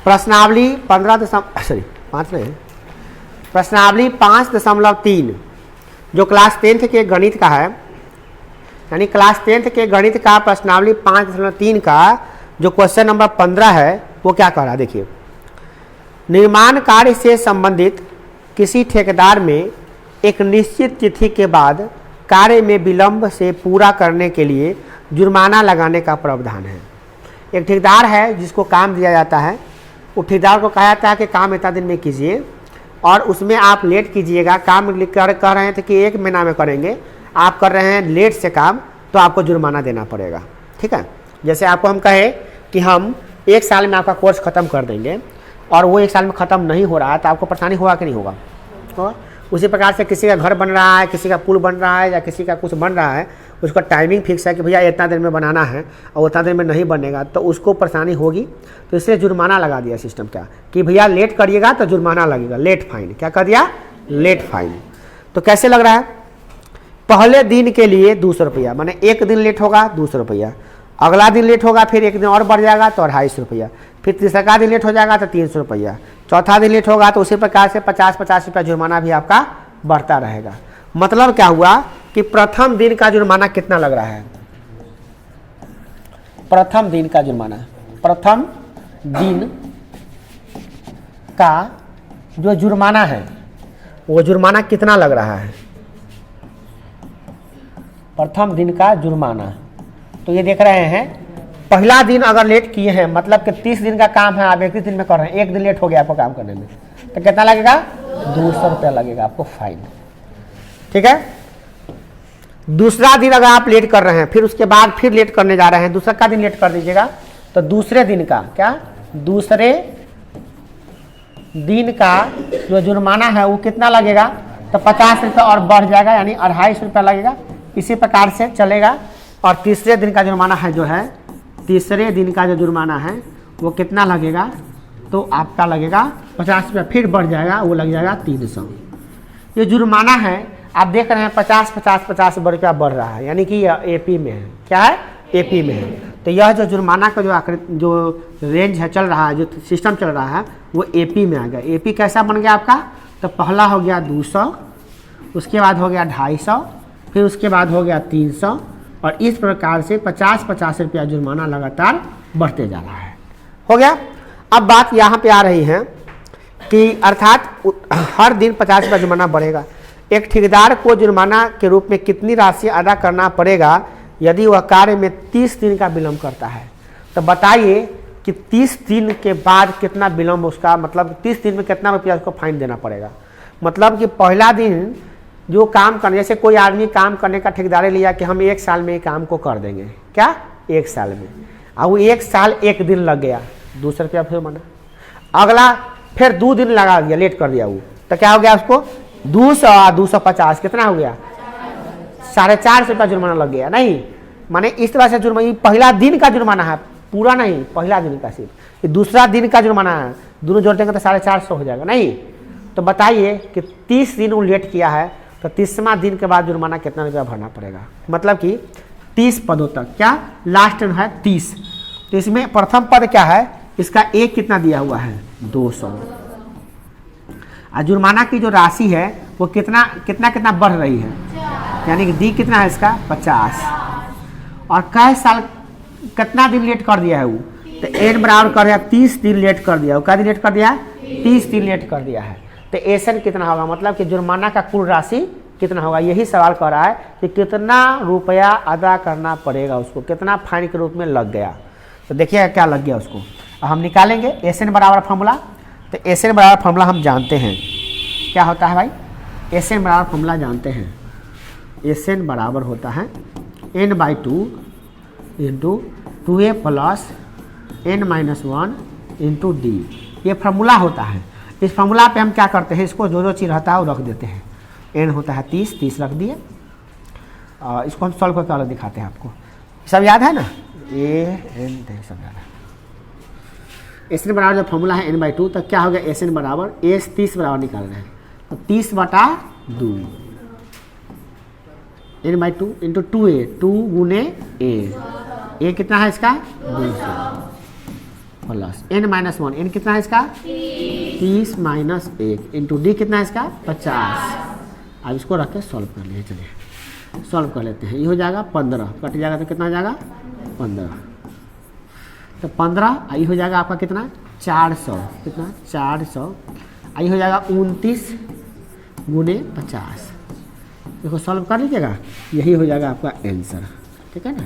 प्रश्नावली 5.3 जो class 10th के गणित का है, यानी क्लास 10th के गणित का प्रश्नावली 5.3 का जो क्वेश्चन नंबर 15 है वो क्या कह रहा है देखिए। निर्माण कार्य से संबंधित किसी ठेकेदार में एक निश्चित तिथि के बाद कार्य में विलंब से पूरा करने के लिए जुर्माना लगाने का प्रावधान है। एक ठेकेदार है जिसको काम दिया जाता है, वो ठेकेदार को कहा जाता है कि काम इतना दिन में कीजिए और उसमें आप लेट कीजिएगा। काम कह रहे थे कि 1 महीना में करेंगे, आप कर रहे हैं लेट से काम, तो आपको जुर्माना देना पड़ेगा। ठीक है, जैसे आपको हम कहें कि हम 1 साल में आपका कोर्स ख़त्म कर देंगे और वो 1 साल में ख़त्म नहीं हो रहा है तो आपको परेशानी होगा कि नहीं होगा। और उसी प्रकार से किसी का घर बन रहा है, किसी का पुल बन रहा है या किसी का कुछ बन रहा है, उसका टाइमिंग फिक्स है कि भैया इतना देर में बनाना है और उतना देर में नहीं बनेगा तो उसको परेशानी होगी। तो इसलिए जुर्माना लगा दिया सिस्टम क्या कि भैया लेट करिएगा तो जुर्माना लगेगा, लेट फाइन। क्या कर दिया? Late fine. तो कैसे लग रहा है? पहले दिन के लिए 200 रुपया, माने 1 दिन लेट होगा 200 रुपया, अगला दिन लेट होगा फिर 1 दिन और बढ़ जाएगा तो 250 रुपया, फिर तीसरा दिन लेट हो जाएगा तो 300 रुपया, चौथा दिन लेट होगा तो उसी प्रकार से 50-50 रुपया जुर्माना भी आपका बढ़ता रहेगा। मतलब क्या हुआ कि प्रथम दिन का जुर्माना कितना लग रहा है? प्रथम दिन का जुर्माना, प्रथम दिन का जो जुर्माना है वो जुर्माना कितना लग रहा है? प्रथम दिन का जुर्माना तो ये देख रहे हैं, पहला दिन अगर लेट किए हैं मतलब कि 30 दिन का काम है, आप 31 दिन में कर रहे हैं, 1 दिन लेट हो गया आपको काम करने में, तो कितना लगेगा? 200 रुपया लगेगा आपको फाइन। ठीक है, दूसरा दिन अगर आप लेट कर रहे हैं फिर उसके बाद फिर लेट करने जा रहे हैं, दूसरा का दिन लेट कर दीजिएगा तो दूसरे दिन का क्या, दूसरे दिन का जो जुर्माना है वो कितना लगेगा? तो 50 रुपया और बढ़ जाएगा, यानी 250 रुपया लगेगा। इसी प्रकार से चलेगा। और तीसरे दिन का जुर्माना है जो है, तीसरे दिन का जो जुर्माना है वो कितना लगेगा? तो आपका लगेगा 50 रुपया, फिर बढ़ जाएगा, वो लग जाएगा 300। ये जुर्माना है आप देख रहे हैं 50 रुपया बढ़ रहा है, यानी कि यह एपी में है। क्या है? एपी में है। तो यह जो जुर्माना का जो रेंज है चल रहा है, जो सिस्टम चल रहा है वो एपी में आ गया। एपी कैसा बन गया आपका? तो पहला हो गया 200, उसके बाद हो गया 250, फिर उसके बाद हो गया 300 और इस प्रकार से 50-50 रुपया जुर्माना लगातार बढ़ते जा रहा है। हो गया। अब बात यहाँ पे आ रही है कि अर्थात हर दिन 50 रुपया जुर्माना बढ़ेगा। एक ठेकेदार को जुर्माना के रूप में कितनी राशि अदा करना पड़ेगा यदि वह कार्य में 30 दिन का विलंब करता है? तो बताइए कि 30 दिन के बाद कितना विलंब उसका, मतलब 30 दिन में कितना रुपया उसको फाइन देना पड़ेगा। मतलब कि पहला दिन जो काम करने, जैसे कोई आदमी काम करने का ठेकेदारी लिया कि हम 1 साल में ये काम को कर देंगे, क्या 1 साल में, और वो 1 साल 1 दिन लग गया, 200 रुपया फिर बना। अगला फिर 2 दिन लगा दिया, लेट कर दिया वो, तो क्या हो गया उसको 200 और 250 कितना हो गया? 450 रुपया जुर्माना लग गया। नहीं, माने इस तरह से जुर्माना, पहला दिन का जुर्माना है, पूरा नहीं, पहला दिन का सिर्फ। दूसरा दिन का जुर्माना है, दोनों जोड़ देंगे तो 450 हो जाएगा। नहीं, तो बताइए कि 30 दिन वो लेट किया है तो 30वां दिन के बाद जुर्माना कितना रुपया भरना पड़ेगा? मतलब कि 30 पदों तक, क्या लास्ट है 30, तो इसमें प्रथम पद क्या है? इसका एक कितना दिया हुआ है? 200। और जुर्माना की जो राशि है वो कितना कितना कितना बढ़ रही है, यानी कि डी कितना है इसका? 50। और कै साल कितना दिन लेट कर दिया है वो? तो एन बराबर कर दिया 30 दिन लेट कर दिया। क्या दिन लेट कर दिया? 30 दिन लेट कर दिया है। तो एसन कितना होगा? मतलब कि जुर्माना का कुल राशि कितना होगा? यही सवाल कर रहा है कि कितना रुपया अदा करना पड़ेगा उसको, कितना फाइन के रूप में लग गया। तो देखिए क्या लग गया उसको, हम निकालेंगे एस एन बराबर फॉर्मूला। तो एस एन बराबर फॉर्मूला हम जानते हैं क्या होता है भाई? एस एन बराबर फॉर्मूला जानते हैं, एस एन बराबर होता है n/2 into 2a plus n-1 into D. ये फार्मूला होता है। इस फार्मूला पे हम क्या करते हैं, इसको जो चीज़ रहता है वो रख देते हैं। n होता है 30 रख दिए। इसको हम सॉल्व करके अलग दिखाते हैं आपको। सब याद है ना? सब याद है। एस एन बराबर जब फॉर्मूला है n/2, तो क्या हो गया? एस एन बराबर एस 30 बराबर निकाल रहे हैं तो 30/2 n/2 इंटू 2a, 2 गुने a कितना है इसका? 200। प्लस n माइनस 1, n कितना है इसका 30 माइनस 1 इंटू डी कितना है इसका 50। अब इसको रख के सॉल्व कर लिए, चलिए सॉल्व कर लेते हैं। ये हो जाएगा 15, कट जाएगा तो कितना हो जाएगा 15, तो 15 आई हो जाएगा आपका कितना 400, कितना 400 आई हो जाएगा 29 गुने 50। देखो सॉल्व कर लीजिएगा, यही हो जाएगा आपका आंसर, ठीक है ना।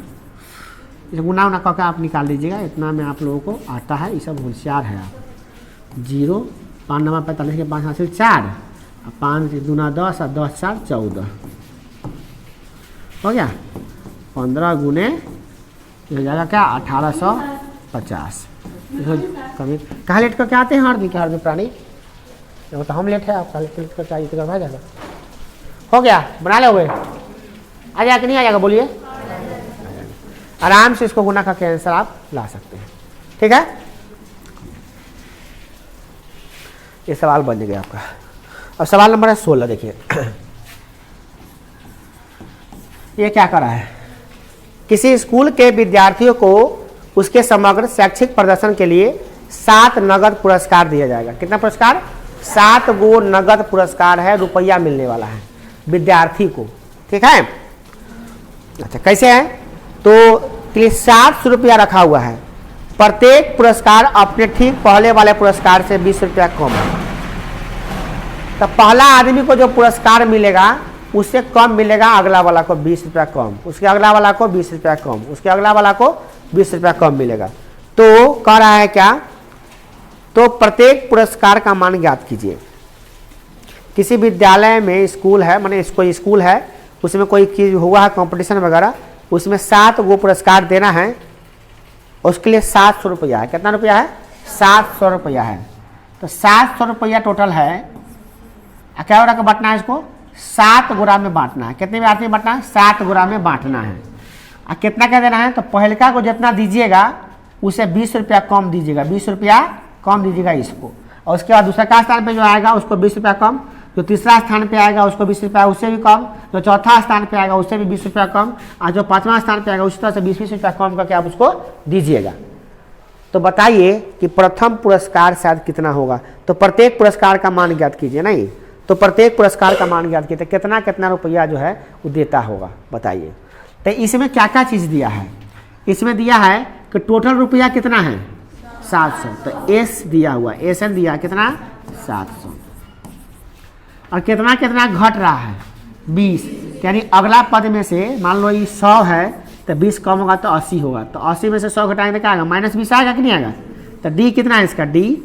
इसे गुना उना करके आप निकाल लीजिएगा, इतना में आप लोगों को आता है, ये सब होशियार है आप। 0 5 9 45 के 5 हासिल 4, 5 दूना 10 और 10 4 14 हो गया। 15 गुने हो जाएगा क्या 1850। कभी कहाँ लेट करके आते हैं हर दिन के हर दिन प्राणी, तो हम लेट है, आप कल लेट करके आइए तो करवा जाएगा। हो गया, बना लोगे, आ जाएगा कि नहीं आ जाएगा बोलिए। आराम से इसको गुना करके आंसर आप ला सकते हैं, ठीक है। ये सवाल बन गया आपका। अब सवाल नंबर है 16, देखिए ये क्या कर रहा है, किसी स्कूल के विद्यार्थियों को उसके समग्र शैक्षिक प्रदर्शन के लिए 7 नगद पुरस्कार दिया जाएगा। कितना पुरस्कार 7 गो नगद पुरस्कार है, रुपया मिलने वाला है विद्यार्थी को, ठीक है। अच्छा कैसे है, तो 700 रुपया रखा हुआ है, प्रत्येक पुरस्कार अपने ठीक पहले वाले पुरस्कार से 20 रुपया कम है। तो पहला आदमी को जो पुरस्कार मिलेगा उससे कम मिलेगा अगला वाला को 20 रुपया कम, उसके अगला वाला को 20 रुपया कम, उसके अगला वाला को 20 रुपया कम मिलेगा। तो कह रहा है क्या, तो प्रत्येक पुरस्कार का मान ज्ञात कीजिए। किसी विद्यालय में स्कूल है, माने कोई स्कूल है, उसमें कोई चीज हुआ है कंपटीशन वगैरह, उसमें 7 गो पुरस्कार देना है, उसके लिए 700 रुपया है। कितना रुपया है 700 रुपया है। तो 700 रुपया टोटल है, क्या हो रहा है बांटना है, इसको 7 गुना में बांटना है। कितने में आदमी बांटना है 7 गुना में बांटना है। कितना क्या देना है, तो पहलका को जितना दीजिएगा उसे 20 रुपया कम दीजिएगा, 20 रुपया कम दीजिएगा इसको, और उसके बाद दूसरा का स्थान पे जो आएगा उसको 20 रुपया कम, जो तीसरा स्थान पे आएगा उसको 20 रुपया उससे भी कम, जो चौथा स्थान पे आएगा उससे भी 20 रुपया कम, और जो 5वां स्थान पे आएगा उसी तरह से 20-20 रुपया कम करके आप उसको दीजिएगा। तो बताइए कि प्रथम पुरस्कार शायद कितना होगा, तो प्रत्येक पुरस्कार का मान ज्ञात कीजिए। नहीं तो प्रत्येक पुरस्कार का मान ज्ञात कीजिए, कितना कितना रुपया जो है वो देता होगा, बताइए। तो इसमें क्या क्या चीज़ दिया है, इसमें दिया है कि टोटल रुपया कितना है 700, तो एस दिया हुआ, एस एन दिया कितना 700, और कितना कितना घट रहा है 20, यानी अगला पद में से मान लो ये 100 है तो 20 कम होगा तो 80 होगा, तो 80 में से 100 घटाएंगे तो क्या आएगा -20 आएगा कि नहीं आएगा। तो डी कितना है इसका, डी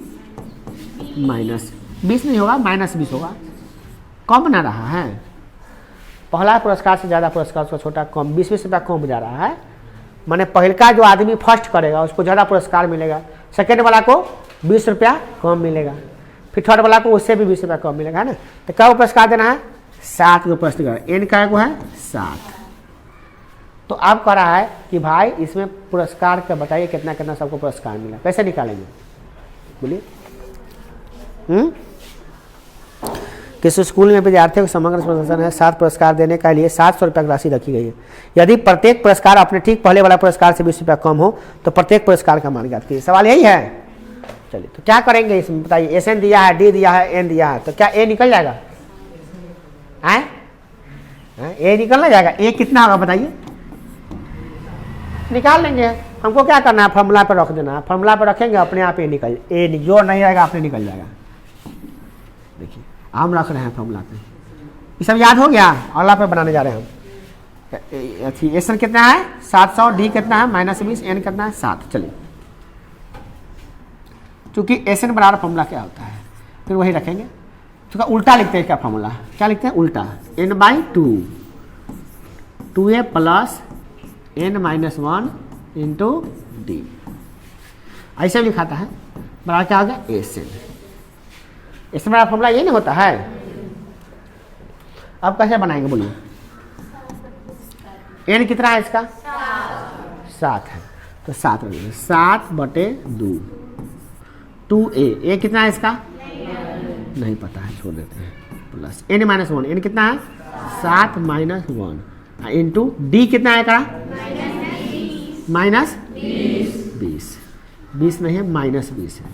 -20 नहीं होगा, -20 होगा, कम बना रहा है। पहला पुरस्कार से ज़्यादा पुरस्कार उसका छोटा कम, 20-20 रुपया कम जा रहा है। माने पहल का जो आदमी फर्स्ट करेगा उसको ज़्यादा पुरस्कार मिलेगा, सेकेंड वाला को 20 रुपया कम मिलेगा, फिर थर्ड वाला को उससे भी 20 रुपया कम मिलेगा, है ना। तो क्या पुरस्कार देना है 7 को पुरस्कार, एन का को है 7। तो अब कह रहा है कि भाई इसमें पुरस्कार का बताइए कितना कितना सबको पुरस्कार मिला, कैसे निकालेंगे बोलिए। किस स्कूल में विद्यार्थियों को समग्र प्रदर्शन है 7 पुरस्कार देने के लिए 700 रुपया की राशि रखी गई है। यदि प्रत्येक पुरस्कार अपने ठीक पहले वाला पुरस्कार से 20 रुपया कम हो तो प्रत्येक पुरस्कार का मान ज्ञात कीजिए। सवाल यही है। चलिए तो क्या करेंगे इसमें बताइए, एस एन दिया है, डी दिया है, एन दिया है, तो क्या ए निकल जाएगा, ए निकलना जाएगा, ए कितना होगा बताइए, निकाल लेंगे। हमको क्या करना है, फॉर्मूला पर रख देना है, फॉर्मूला पर रखेंगे अपने आप ए निकल, ए जो नहीं आएगा अपने निकल जाएगा। देखिए हम रख रहे हैं फॉर्मूला पे, ये सब याद हो गया, अगला पे बनाने जा रहे हैं हम। एस एन कितना है 700, डी कितना है -20, एन कितना है 7। चलिए चूंकि एस एन बराबर फॉर्मूला क्या होता है फिर वही रखेंगे, चूँकि उल्टा लिखते हैं, क्या फॉर्मूला क्या लिखते हैं उल्टा, n/2 2a + n-1 into D, ऐसे लिखाता है। बराबर क्या हो गया एस एन, इसमें बड़ा फॉर्मूला ये नहीं होता है। अब कैसे बनाएंगे बोलिए, एन कितना है इसका 7 है, तो 7/2 2a, ए कितना है इसका नहीं पता है, छोड़ देते हैं, प्लस n-1, एन कितना है 7 - 1 इंटू डी कितना है -20। 20 नहीं है, -20 है,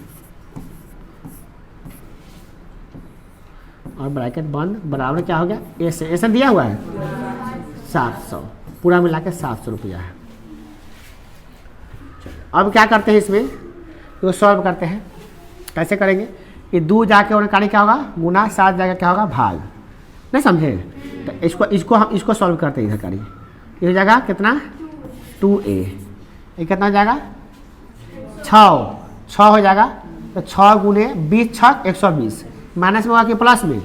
और ब्रैकेट बंद, बराबर क्या हो गया, ऐसे दिया हुआ है 700, पूरा मिला के 700 रुपया है। अब क्या करते हैं इसमें, तो सॉल्व करते हैं। कैसे करेंगे, ये 2 जाके और कार्य क्या होगा, गुना, 7 जाके क्या होगा, भाग। नहीं समझे, तो इसको सॉल्व करते हैं इधर कार्य। ये हो जाएगा कितना, 2a, ये कितना हो जाएगा, 6 हो जाएगा। तो 6 गुने 20 छक 120, माइनस में होगा कि प्लस में,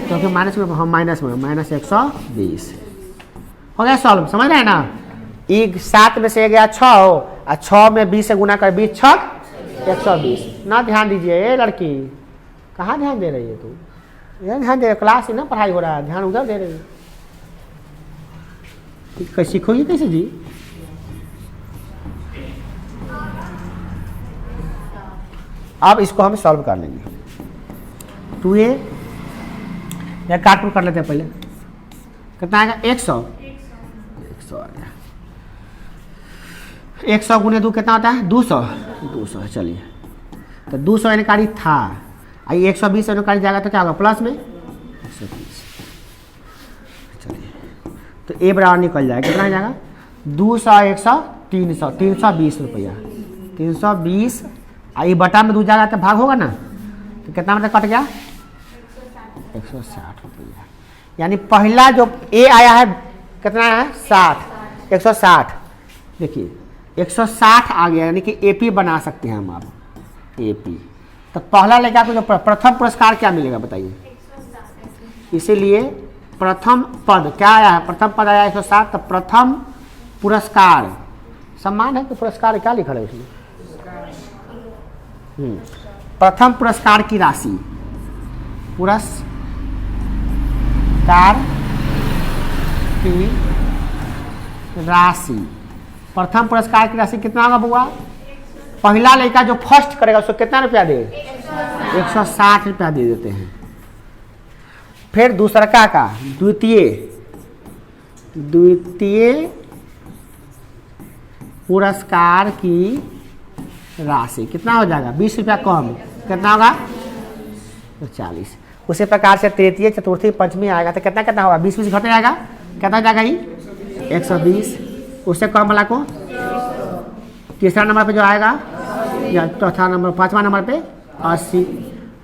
क्योंकि माइनस में हम माइनस में, -120 हो गया सॉल्व। समझ रहे हैं ना, 7 में से गया 6 और 6 में 20 से गुना कर, 20 छक 120। ना ध्यान दीजिए, ये लड़की कहाँ ध्यान दे रही है तू, ये ध्यान दे, क्लास ही ना पढ़ाई हो रहा है, ध्यान उधर दे रही है। सीखोगी कैसे जी, अब इसको हम सॉल्व कर लेंगे। 2a या काट कर लेते हैं पहले, कितना आएगा, 100 आ गया। 100 गुने 2 कितना होता है, 200 चलिए, तो 200 इनकारी था, आई 120 इनकारी जाएगा तो क्या होगा, प्लस में 120। चलिए, तो a बराबर निकल जाएगा, कितना आ जाएगा, 200 100 300, 320 रुपया, 320, आई बटा में 2 जाएगा तो भाग होगा ना, तो कितना मतलब कट गया, 160 रुपया। यानी पहला जो a आया है कितना है, 60, 160। देखिए 160 आ गया, यानी कि AP बना सकते हैं हम आप, AP। तो पहला लेकर को जो प्रथम पुरस्कार क्या मिलेगा बताइए, इसीलिए प्रथम पद क्या आया है, प्रथम पद आया 160, तो प्रथम पुरस्कार सम्मान है कि पुरस्कार क्या लिखा है उसमें, प्रथम पुरस्कार की राशि, पुरस्कार की राशि, प्रथम पुरस्कार की राशि कितना होगा बुआ, पहला लड़का जो फर्स्ट करेगा उसको कितना रुपया दे, 160 रुपया दे देते हैं। फिर दूसरा का द्वितीय पुरस्कार की राशि कितना हो जाएगा, 20 रुपया कम, कितना होगा, 40। उसी प्रकार से तृतीय चतुर्थी पंचमी आएगा तो कितना कितना होगा, 20 घट जाएगा, कितना जाएगा ही 120। उससे कम वाला को तीसरा नंबर पे जो आएगा, या चौथा नंबर, पांचवा नंबर पे 80।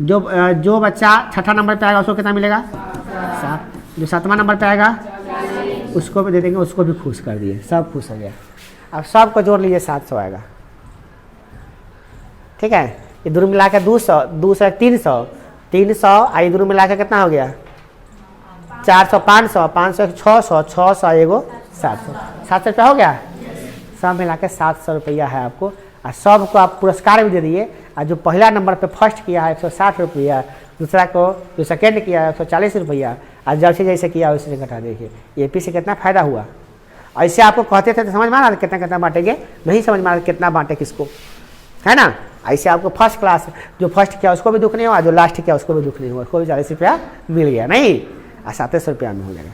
जो बच्चा छठा नंबर पे आएगा उसको कितना मिलेगा, 7। जो 7वां नंबर पे आएगा उसको भी दे देंगे, उसको भी खुश कर दिए, सब खुश हो गया। अब सबको जोड़ लीजिए, 700 आएगा, ठीक है। ये दोनों मिला के 200 300 आई दोनों मिला के कितना हो गया, 400 500 500 600 600 एगो 700 रुपया हो गया। सब मिला के 700 रुपया है आपको, और सबको आप पुरस्कार भी दे दिए। और जो पहला नंबर पे फर्स्ट किया है 160 रुपया, दूसरा को जो सेकेंड किया है 140 रुपया, और जैसे जैसे किया वैसे घटा देखिए। AP से कितना फायदा हुआ। ऐसे आपको कहते थे तो समझ में आ रहा कितना कितना बांटेंगे, नहीं समझ में आ रहा कितना बांटे किसको, है ना। ऐसे आपको फर्स्ट क्लास जो फर्स्ट किया उसको भी दुख नहीं हुआ, जो लास्ट किया उसको भी दुख नहीं हुआ, उसको भी 40 रुपया मिल गया, नहीं 700 रुपया में हो जाएगा।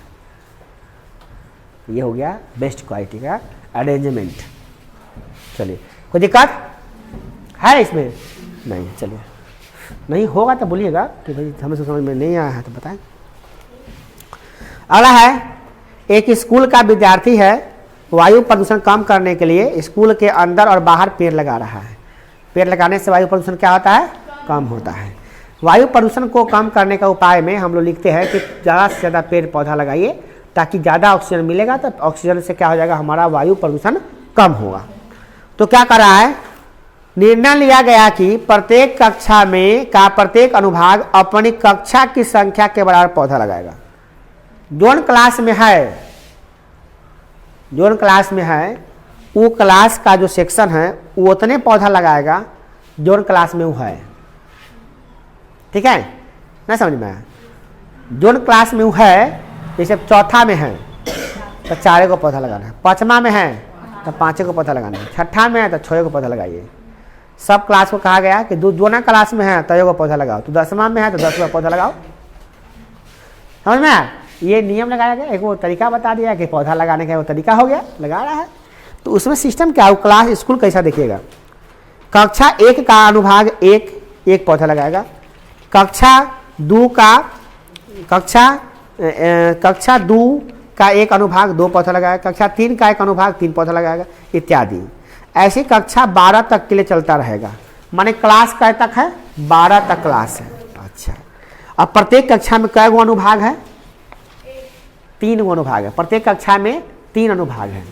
ये हो गया बेस्ट क्वालिटी का अरेंजमेंट। चलिए, कोई दिक्कत है इसमें, नहीं। चलिए, नहीं होगा तो बोलिएगा कि भाई हमें समझ में नहीं आया है तो बताएं। अगला है, एक स्कूल का विद्यार्थी है, वायु प्रदूषण कम करने के लिए स्कूल के अंदर और बाहर पेड़ लगा रहा है। पेड़ लगाने से वायु प्रदूषण क्या होता है, कम होता है। वायु प्रदूषण को कम करने का उपाय में हम लोग लिखते हैं कि ज़्यादा से ज़्यादा पेड़ पौधा लगाइए, ताकि ज़्यादा ऑक्सीजन मिलेगा, तो ऑक्सीजन से क्या हो जाएगा, हमारा वायु प्रदूषण कम होगा। तो क्या कर रहा है, निर्णय लिया गया कि प्रत्येक कक्षा में का प्रत्येक अनुभाग अपनी कक्षा की संख्या के बराबर पौधा लगाएगा। जोन क्लास में है वो क्लास का जो सेक्शन है वो उतने पौधा लगाएगा जोन क्लास में वो है, ठीक है ना, समझ में आया। जोन क्लास में वो है, जैसे चौथा में है तो 4 को पौधा लगाना है, 5वां में है तो 5 को पौधा लगाना है, 6ठा में है तो 6 को पौधा लगाइए। सब क्लास को कहा गया कि जो ना क्लास में है तो 1 पौधा लगाओ, तो 10वां में है तो 10 पौधा लगाओ। समझ में आया, ये नियम लगाया गया, एक वो तरीका बता दिया कि पौधा लगाने का वो तरीका हो गया, लगा रहा है। तो उसमें सिस्टम क्या हो, क्लास स्कूल कैसा देखिएगा, कक्षा 1 का अनुभाग एक पौधा लगाएगा, कक्षा 2 का एक अनुभाग 2 पौधा लगाएगा, कक्षा 3 का एक अनुभाग 3 पौधा लगाएगा इत्यादि। ऐसी कक्षा 12 तक के लिए चलता रहेगा। माने क्लास कै तक है? 12 तक क्लास है। अच्छा, अब प्रत्येक कक्षा में कै गो अनुभाग है? 3 गो अनुभाग है। प्रत्येक कक्षा में 3 अनुभाग है।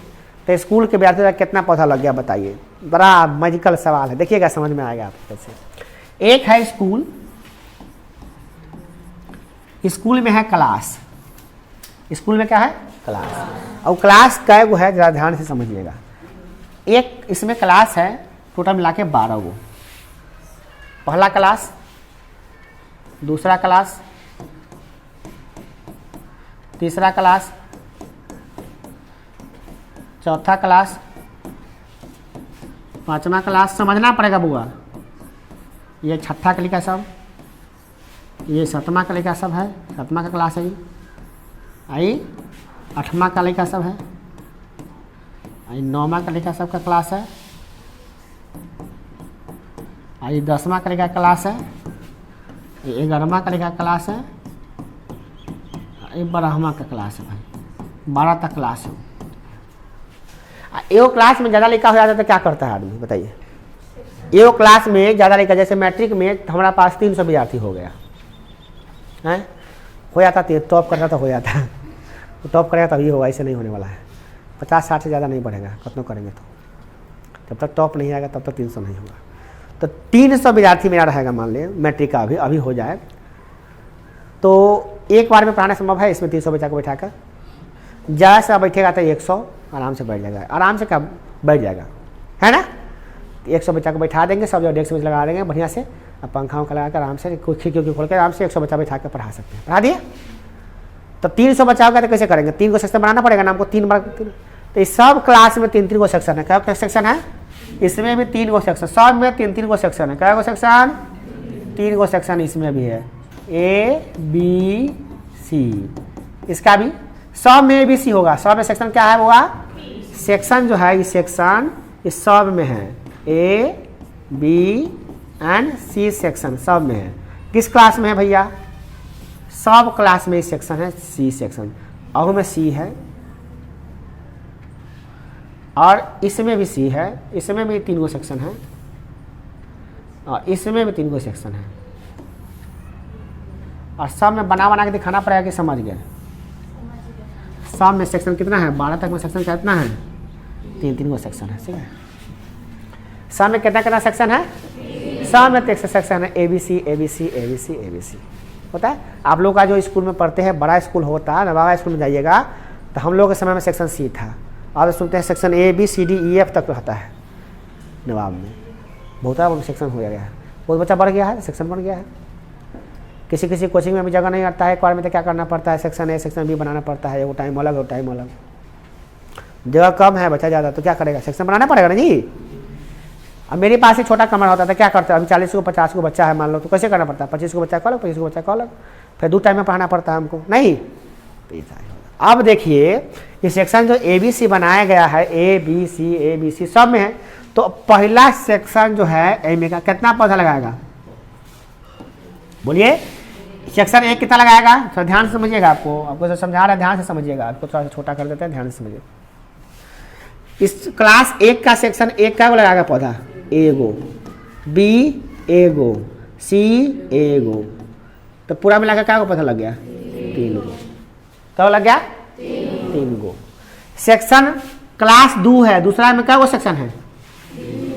तो स्कूल के विद्यार्थी का कितना पौधा लग गया बताइए? बड़ा मैजिकल सवाल है, देखिएगा समझ में आएगा आपको कैसे। एक है स्कूल, स्कूल में है क्लास, स्कूल में क्या है? क्लास। और क्लास कै गो है जरा ध्यान से समझिएगा। एक इसमें क्लास है टोटल मिला के 12 गो। पहला क्लास, दूसरा क्लास, तीसरा क्लास, चौथा क्लास, पांचवा क्लास। समझना पड़ेगा बुआ। ये छठा का लिखा सब, ये 7वां का लिखा सब है, 7वां का क्लास है ये। आई 8वां का लिखा सब है, आई 9वां का लिखा सब का क्लास है, आई 10वां का लिखा क्लास है, 11वां का लिखा क्लास है, ये 12वां का क्लास है भाई। 12 तक क्लास है। एगो क्लास में ज़्यादा लिखा हो जाता है तो क्या करता है आदमी बताइए? एगो क्लास में ज़्यादा लिखा, जैसे मैट्रिक में हमारा पास 300 विद्यार्थी हो गया है, हो जाता टॉप करता तो हो जाता, तो टॉप करेगा तभी होगा, ऐसे नहीं होने वाला है। 50-60 से ज़्यादा नहीं बढ़ेगा, कितना करेंगे तो जब तक टॉप नहीं आएगा तब तक 300 नहीं होगा। तो 300 विद्यार्थी मेरा रहेगा, मान लें मैट्रिक का अभी हो जाए तो एक बार में पढ़ाना संभव है। इसमें 300 बच्चा को बैठा कर ज़्यादा से बैठेगा तो 100 आराम से बैठ जाएगा, आराम से कब बैठ जाएगा, है ना? 100 बच्चा को बैठा देंगे, सब जगह डेस्क में लगा देंगे बढ़िया से, अब पंखा उखा लगा कर आराम से खिड़की खोल कर आराम से 100 बच्चा बैठा कर पढ़ा सकते हैं। पढ़ा दिए तो 300 बच्चा होगा तो कैसे करेंगे? 3 को सेक्शन बनाना पड़ेगा ना हमको, 3 बार। तो इस सब क्लास में 3-3 गो सेक्शन है। क्या सेक्शन है? इसमें भी 3 गो सेक्शन, सब में 3-3 गो सेक्शन है। क्या गो सेक्शन? 3 गो सेक्शन इसमें भी है, ABC। इसका भी सब में ABC होगा। सब में सेक्शन क्या है हुआ? सेक्शन जो है ये सेक्शन इस सब में है, A, B and C section सब में है। किस क्लास में है भैया? सब क्लास में सेक्शन है, C सेक्शन। और में C है और इसमें भी C है, इसमें भी 3 गो सेक्शन है और इसमें भी 3 गो सेक्शन है। और सब में बना के दिखाना पड़ेगा कि समझ गए। सब में सेक्शन कितना है? 12 तक में सेक्शन कितना है? 3-3 गो सेक्शन है, ठीक है। सब में कितना सेक्शन है? सब में सेक्शन है, ABC होता है। आप लोग का जो स्कूल में पढ़ते हैं, बड़ा स्कूल होता है, नवाबा स्कूल में जाइएगा तो हम लोग के समय में सेक्शन C था। अब सुनते हैं सेक्शन ABCDEF तक रहता है नवाब में। बहुत बड़ा सेक्शन हो गया है, बहुत बच्चा बढ़ गया है, सेक्शन बन गया है। किसी कोचिंग में भी जगह नहीं आता है, एक बार में तो क्या करना पड़ता है? सेक्शन A सेक्शन B बनाना पड़ता है। वो टाइम अलग, वो टाइम अलग। जगह कम है, बच्चा ज़्यादा, तो क्या करेगा? सेक्शन बनाना पड़ेगा ना जी। अब मेरे पास ही छोटा कमरा होता था, क्या करता है? अभी 40 को 50 को बच्चा है मान लो, तो कैसे करना पड़ता है? 25 को बच्चा का अलग, 25 को बच्चा का अलग, फिर 2 टाइम में पढ़ाना पड़ता है हमको, नहीं? अब देखिए ये सेक्शन जो ABC बनाया गया है, ABC सब में है, तो पहला सेक्शन जो है एम का कितना पौधा लगाएगा? बोलिए। सेक्शन 1 कितना लगाएगा? थोड़ा ध्यान से समझिएगा, आपको जो समझा रहा है ध्यान से समझिएगा, आपको थोड़ा सा छोटा कर देते हैं, ध्यान से समझिए। इस क्लास 1 का सेक्शन 1 का लगाएगा पौधा? एगो, B एगो, C एगो, तो पूरा मिलाकर क्या पौधा लग गया? 3 गो। तो लग गया 3 गो। सेक्शन क्लास 2 है, दूसरा में क्या गो सेक्शन है?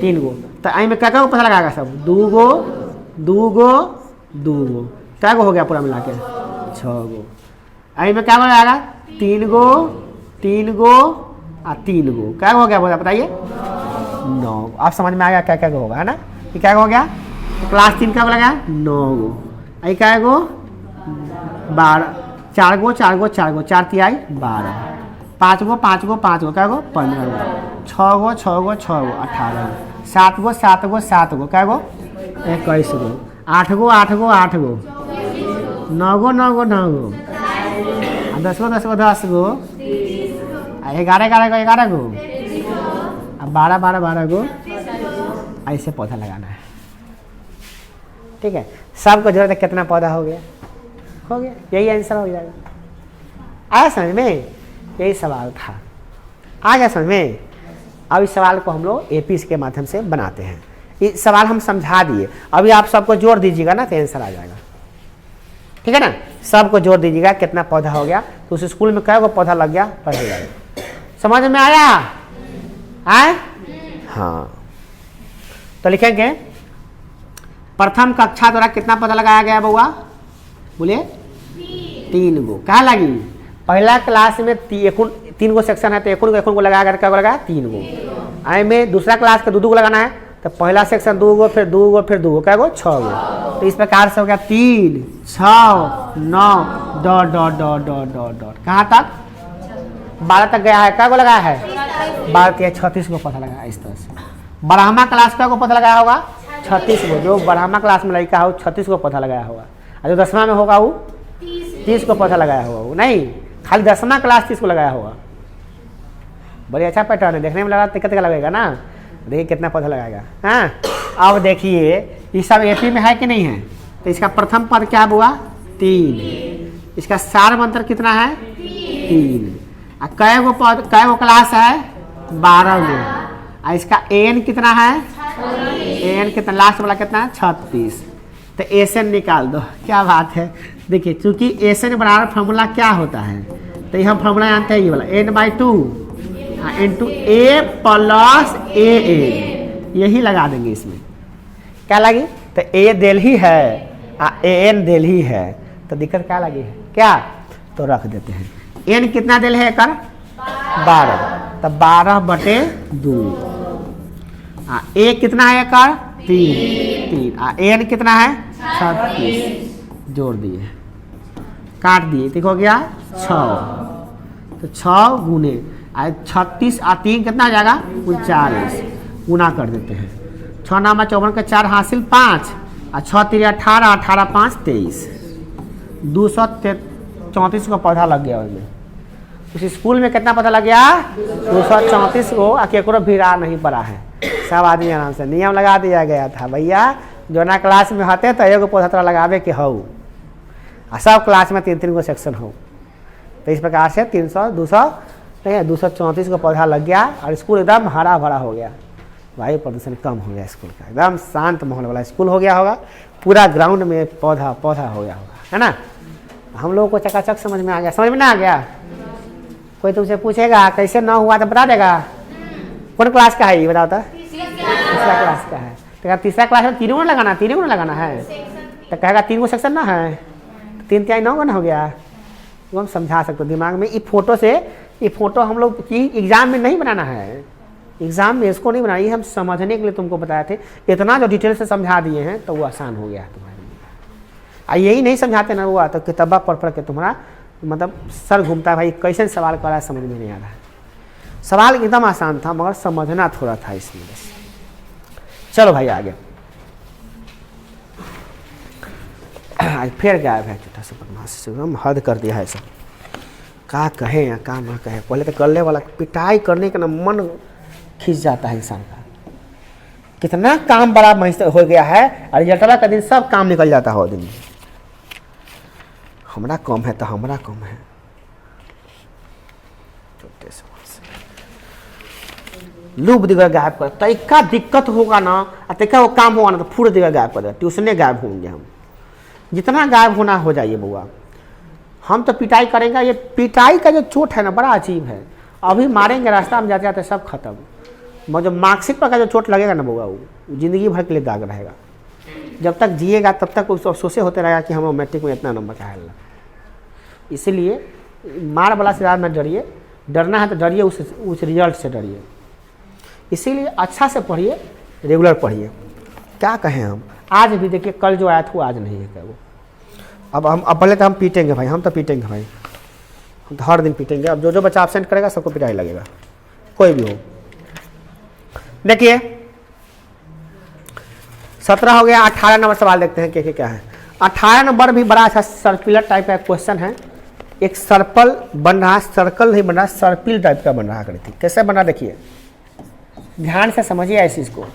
3 गो। तो आई में क्या पौधा लगाएगा? सब 2 गो, 2 गो, 2 गो, क्या गो हो गया पूरा मिला के? 6 गो। आई में क्या लगाएगा? 3 गो, 3 गो और 3 गो, क्या हो गया बोला बताइए? 9। आप समझ में आ गया क्या क्या होगा, है ना? ये क्या हो गया? तो क्लास 3 क्या लगा? 9 गो। आई क्या गो? 12, 4 गो, 4 गो, 4 गो, 4 तिहाई 12, 5 गो, 5 गो, 5 गो, क्या गो? 15 गो, 6 गो, 6 गो, 6 गो, 18 गो, 7 गो, 7 गो, 7 गो, क्या गो? 21 गो, 8 गो, 8 गो, 8 गो, 9 गो, 9 गो, 9 गो, 10 गो, 10 गो, 10 गो, 11 गो, 11 गो, 12 गो, ऐसे पौधा लगाना है। ठीक है, सबको जरूरत है, कितना पौधा हो गया? हो गया, यही आंसर हो जाएगा। आया समझ में? यही सवाल था, आ गया समझ में? अब इस सवाल को हम लोग एपी के माध्यम से बनाते हैं। ये सवाल हम समझा दिए, अभी आप सबको जोड़ दीजिएगा ना तो आंसर आ जाएगा। ठीक है ना, सबको जोड़ दीजिएगा कितना पौधा हो गया, तो उस स्कूल में कै गो पौधा लग गया पढ़ जाएगा। समझ में आया? आए? हाँ, तो लिखेंगे प्रथम कक्षा द्वारा कितना पौधा लगाया गया बउआ? बोलिए 3 गो। क्या लगी? पहला क्लास में 3 गो सेक्शन है तो एक को लगाया गया, क्या लगाया? 3 गो। आई में दूसरा क्लास का 2 गो लगाना है तो पहला सेक्शन 2 गो, फिर 2 गो, फिर 2 गो, क्या गो? 6 गो। तो इस प्रकार से हो गया 3, 6, 9 dot dot dot dot dot dot, कहाँ तक? 12 तक गया है। क्या गो लगाया है? 12 36 गो पौधा लगाया। इस तरह से ब्रह्मा क्लास का पौधा लगाया होगा 36 गो। जो ब्रह्मा क्लास में लड़का हो 36 गो पौधा लगाया होगा, और जो 10वां में होगा वो 30 को पौधा लगाया होगा। वो नहीं, खाली 10वां क्लास 30 को लगाया होगा। बड़ी अच्छा पैटर्न है, देखने में लगा दिक्कत का लगेगा ना। देखिए कितना पौधा लगाएगा। हाँ, अब देखिए ये सब एपी में है कि नहीं है? तो इसका प्रथम पद क्या हुआ? 3। इसका सार मंत्र कितना है? 3। कै गो क्लास है? 12 गो। और इसका एन कितना है? एन कितना? लास्ट वाला कितना है? 36। तो एसएन निकाल दो। क्या बात है, देखिए चूंकि एसएन बराबर फॉर्मूला क्या होता है, तो ये हम फॉर्मूला जानते हैं, ये वाला n/2 into A plus A N, यही लगा देंगे इसमें। क्या लगी? तो ए दिल ही है ए एन दिल ही है, तो दिक्कत क्या लगी है? क्या? तो रख देते हैं। एन कितना दिल है? कर 12, तो 12/2। ए कितना है? कर 3। एन कितना है? 36। जोड़ दिए, काट दिए, ठीक हो गया 6। तो 6 गुने 36 और 3 कितना आ जाएगा? 39। गुना कर देते हैं। 6 नामा 54 के 4 हासिल 5 और 6 3 18, 18 5 23, 234 को पौधा लग गया उसमें। उस स्कूल में कितना पौधा लग गया? 234 को। केकरो भीड़ा नहीं पड़ा है, सब आदमी आराम से नियम लगा दिया गया था भैया, जो ना क्लास में होते तो एगो पौधा तोरा लगावे के हो, और सब क्लास में 3-3 गो सेक्शन हो। तो इस प्रकार से 234 को पौधा लग गया और स्कूल एकदम हरा भरा हो गया। वायु प्रदूषण कम हो गया, स्कूल का एकदम शांत माहौल वाला स्कूल हो गया होगा। पूरा ग्राउंड में पौधा पौधा हो गया होगा, है ना। हम लोगों को चकाचक समझ में आ गया। समझ में ना आ गया? कोई तुमसे पूछेगा कैसे ना हुआ तो बता देगा। कौन क्लास का है ये बताओ तो? तीसरा क्लास का है। तो तीसरा क्लास में 3 गो लगाना, 3 गो लगाना है, तो कहेगा 3 गो सेक्शन ना है, 3 3 9 गो ना हो गया। वो हम समझा सकते हो दिमाग में। ये फोटो हम लोग की एग्जाम में नहीं बनाना है, एग्जाम में इसको नहीं बनाना, ये हम समझने के लिए तुमको बताए थे। इतना जो डिटेल से समझा दिए हैं तो वो आसान हो गया तुम्हारे लिए। यही नहीं समझाते ना हुआ तो किताबा पढ़ के तुम्हारा मतलब सर घूमता है, भाई कैसे सवाल कर रहा है, समझ में नहीं आ रहा है। सवाल एकदम आसान था मगर समझना थोड़ा था इसमें बस। चलो भाई आगे। आज फिर गायब है छोटा सा बदमाश, एकदम हद कर दिया है सब। क्या कहे या क्या ना कहे, पहले तो करने वाला पिटाई करने का ना मन खींच जाता है इंसान का। कितना काम बड़ा हो गया है और रिजल्ट का दिन सब काम निकल जाता है वो दिन। हमारा कम है तो हमारा कम है। छोटे से लूप दिगर गायब कर, तैका दिक्कत होगा ना और तैका वो काम होगा ना तो पूरे दिगर गायब कर दे। ट्यूशने गायब होंगे हम, जितना गायब होना हो जाइए बुआ। हम तो पिटाई करेंगे। ये पिटाई का जो चोट है ना बड़ा अजीब है। अभी मारेंगे रास्ता में जाते जाते सब खत्म। जो मार्कशीट पर का जो चोट लगेगा ना बुआ, वो जिंदगी भर के लिए दाग रहेगा। जब तक जिएगा तब तक उस अफसोसे होते रहेगा कि हम मैट्रिक में इतना नंबर का है। इसीलिए मार वाला से ज़्यादा न डरिए, डरना है तो डरिए उस रिजल्ट से डरिए। इसीलिए अच्छा से पढ़िए, रेगुलर पढ़िए। क्या कहें हम, आज भी देखिए कल जो आया था वो आज नहीं है क्या वो। अब पहले तो हम पीटेंगे भाई, हम तो पीटेंगे भाई, हम तो हर दिन पीटेंगे। अब जो बच्चा एब्सेंट करेगा सबको पिटाई लगेगा, कोई भी हो। देखिए 17 हो गया। 18 नंबर सवाल देखते हैं क्या है। 18 नंबर भी बड़ा अच्छा सर्कुलर टाइप का क्वेश्चन है। एक सर्कल बन रहा, सर्कल नहीं बन रहा, सर्पिल टाइप का बन रहा। कैसे बन रहा देखिए, ध्यान से समझिए इस चीज को।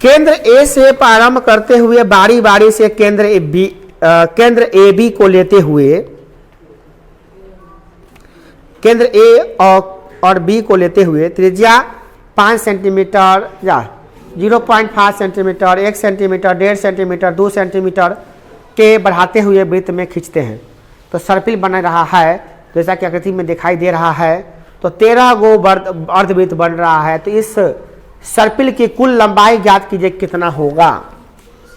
केंद्र ए से प्रारंभ करते हुए बारी बारी से केंद्र ए बी को लेते हुए, केंद्र ए और बी को लेते हुए त्रिज्या 5 सेंटीमीटर या 0.5 सेंटीमीटर, 1 सेंटीमीटर, 1.5 सेंटीमीटर, 2 सेंटीमीटर के बढ़ाते हुए वृत्त में खींचते हैं तो सर्पिल बन रहा है, जैसा कि आकृति में दिखाई दे रहा है। तो 13 गो अर्धवृत्त बन रहा है। तो इस सर्पिल की कुल लंबाई ज्ञात कीजिए कितना होगा।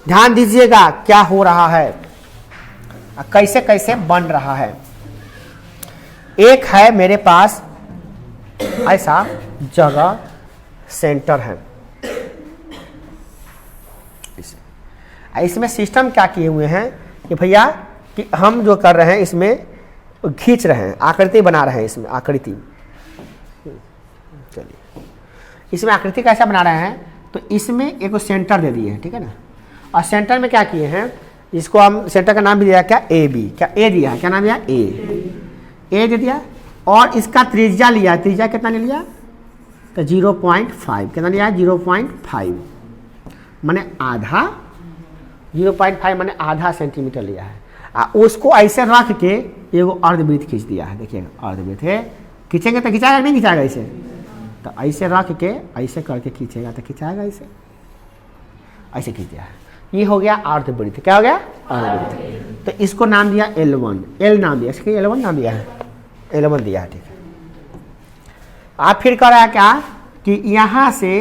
ध्यान दीजिएगा क्या हो रहा है, कैसे कैसे बन रहा है। एक है मेरे पास ऐसा जगह सेंटर है, इसमें सिस्टम क्या किए हुए हैं कि भैया कि हम जो कर रहे हैं इसमें खींच रहे हैं, आकृति बना रहे हैं इसमें आकृति। चलिए इसमें आकृति कैसा बना रहे हैं, तो इसमें एक सेंटर दे दिए हैं, ठीक है ना। और सेंटर में क्या किए हैं, इसको हम सेंटर का नाम भी दिया क्या, ए बी, क्या ए दिया है, क्या नाम दिया, ए दे दिया। और इसका त्रिज्या लिया, त्रिज्या कितना ले लिया, तो 0.5, कितना लिया, 0.5 माने आधा, 0.5 माने आधा सेंटीमीटर लिया है। उसको ऐसे रख के एगो अर्धवृत्त खींच दिया है। देखिए अर्धवृत्त है, खींचेंगे तो खिंचाएगा नहीं खिंचाएगा, ऐसे तो ऐसे रख के ऐसे करके खींचेगा तो खिंचाएगा, ऐसे खींच दिया है। ये हो गया अर्धवृत्त, क्या हो गया, अर्धवृत्त। तो इसको नाम दिया L1, L नाम दिया, इसके L1 नाम दिया है, L1 दिया है, ठीक है। आप फिर कर रहा है क्या कि यहाँ से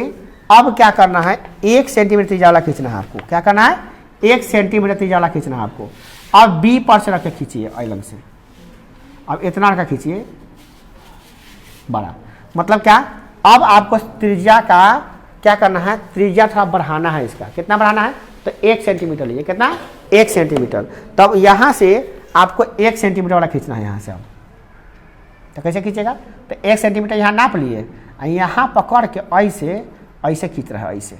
अब क्या करना है, 1 सेंटीमीटर त्रिज्या वाला खींचना है आपको। क्या करना है, 1 सेंटीमीटर त्रिज्या वाला खींचना है आपको। अब बी पर से रख के खींचिए अलग से, अब इतना रखा खींचिए बड़ा, मतलब क्या, अब आपको त्रिज्या का क्या करना है, त्रिज्या थोड़ा बढ़ाना है। इसका कितना बढ़ाना है, तो 1 सेंटीमीटर लीजिए, कितना, 1 सेंटीमीटर। तब यहाँ से आपको 1 सेंटीमीटर वाला खींचना है यहाँ से। अब तो कैसे खींचेगा, तो 1 सेंटीमीटर यहाँ नाप लिए, यहाँ पकड़ के ऐसे ऐसे खींच रहा है, ऐसे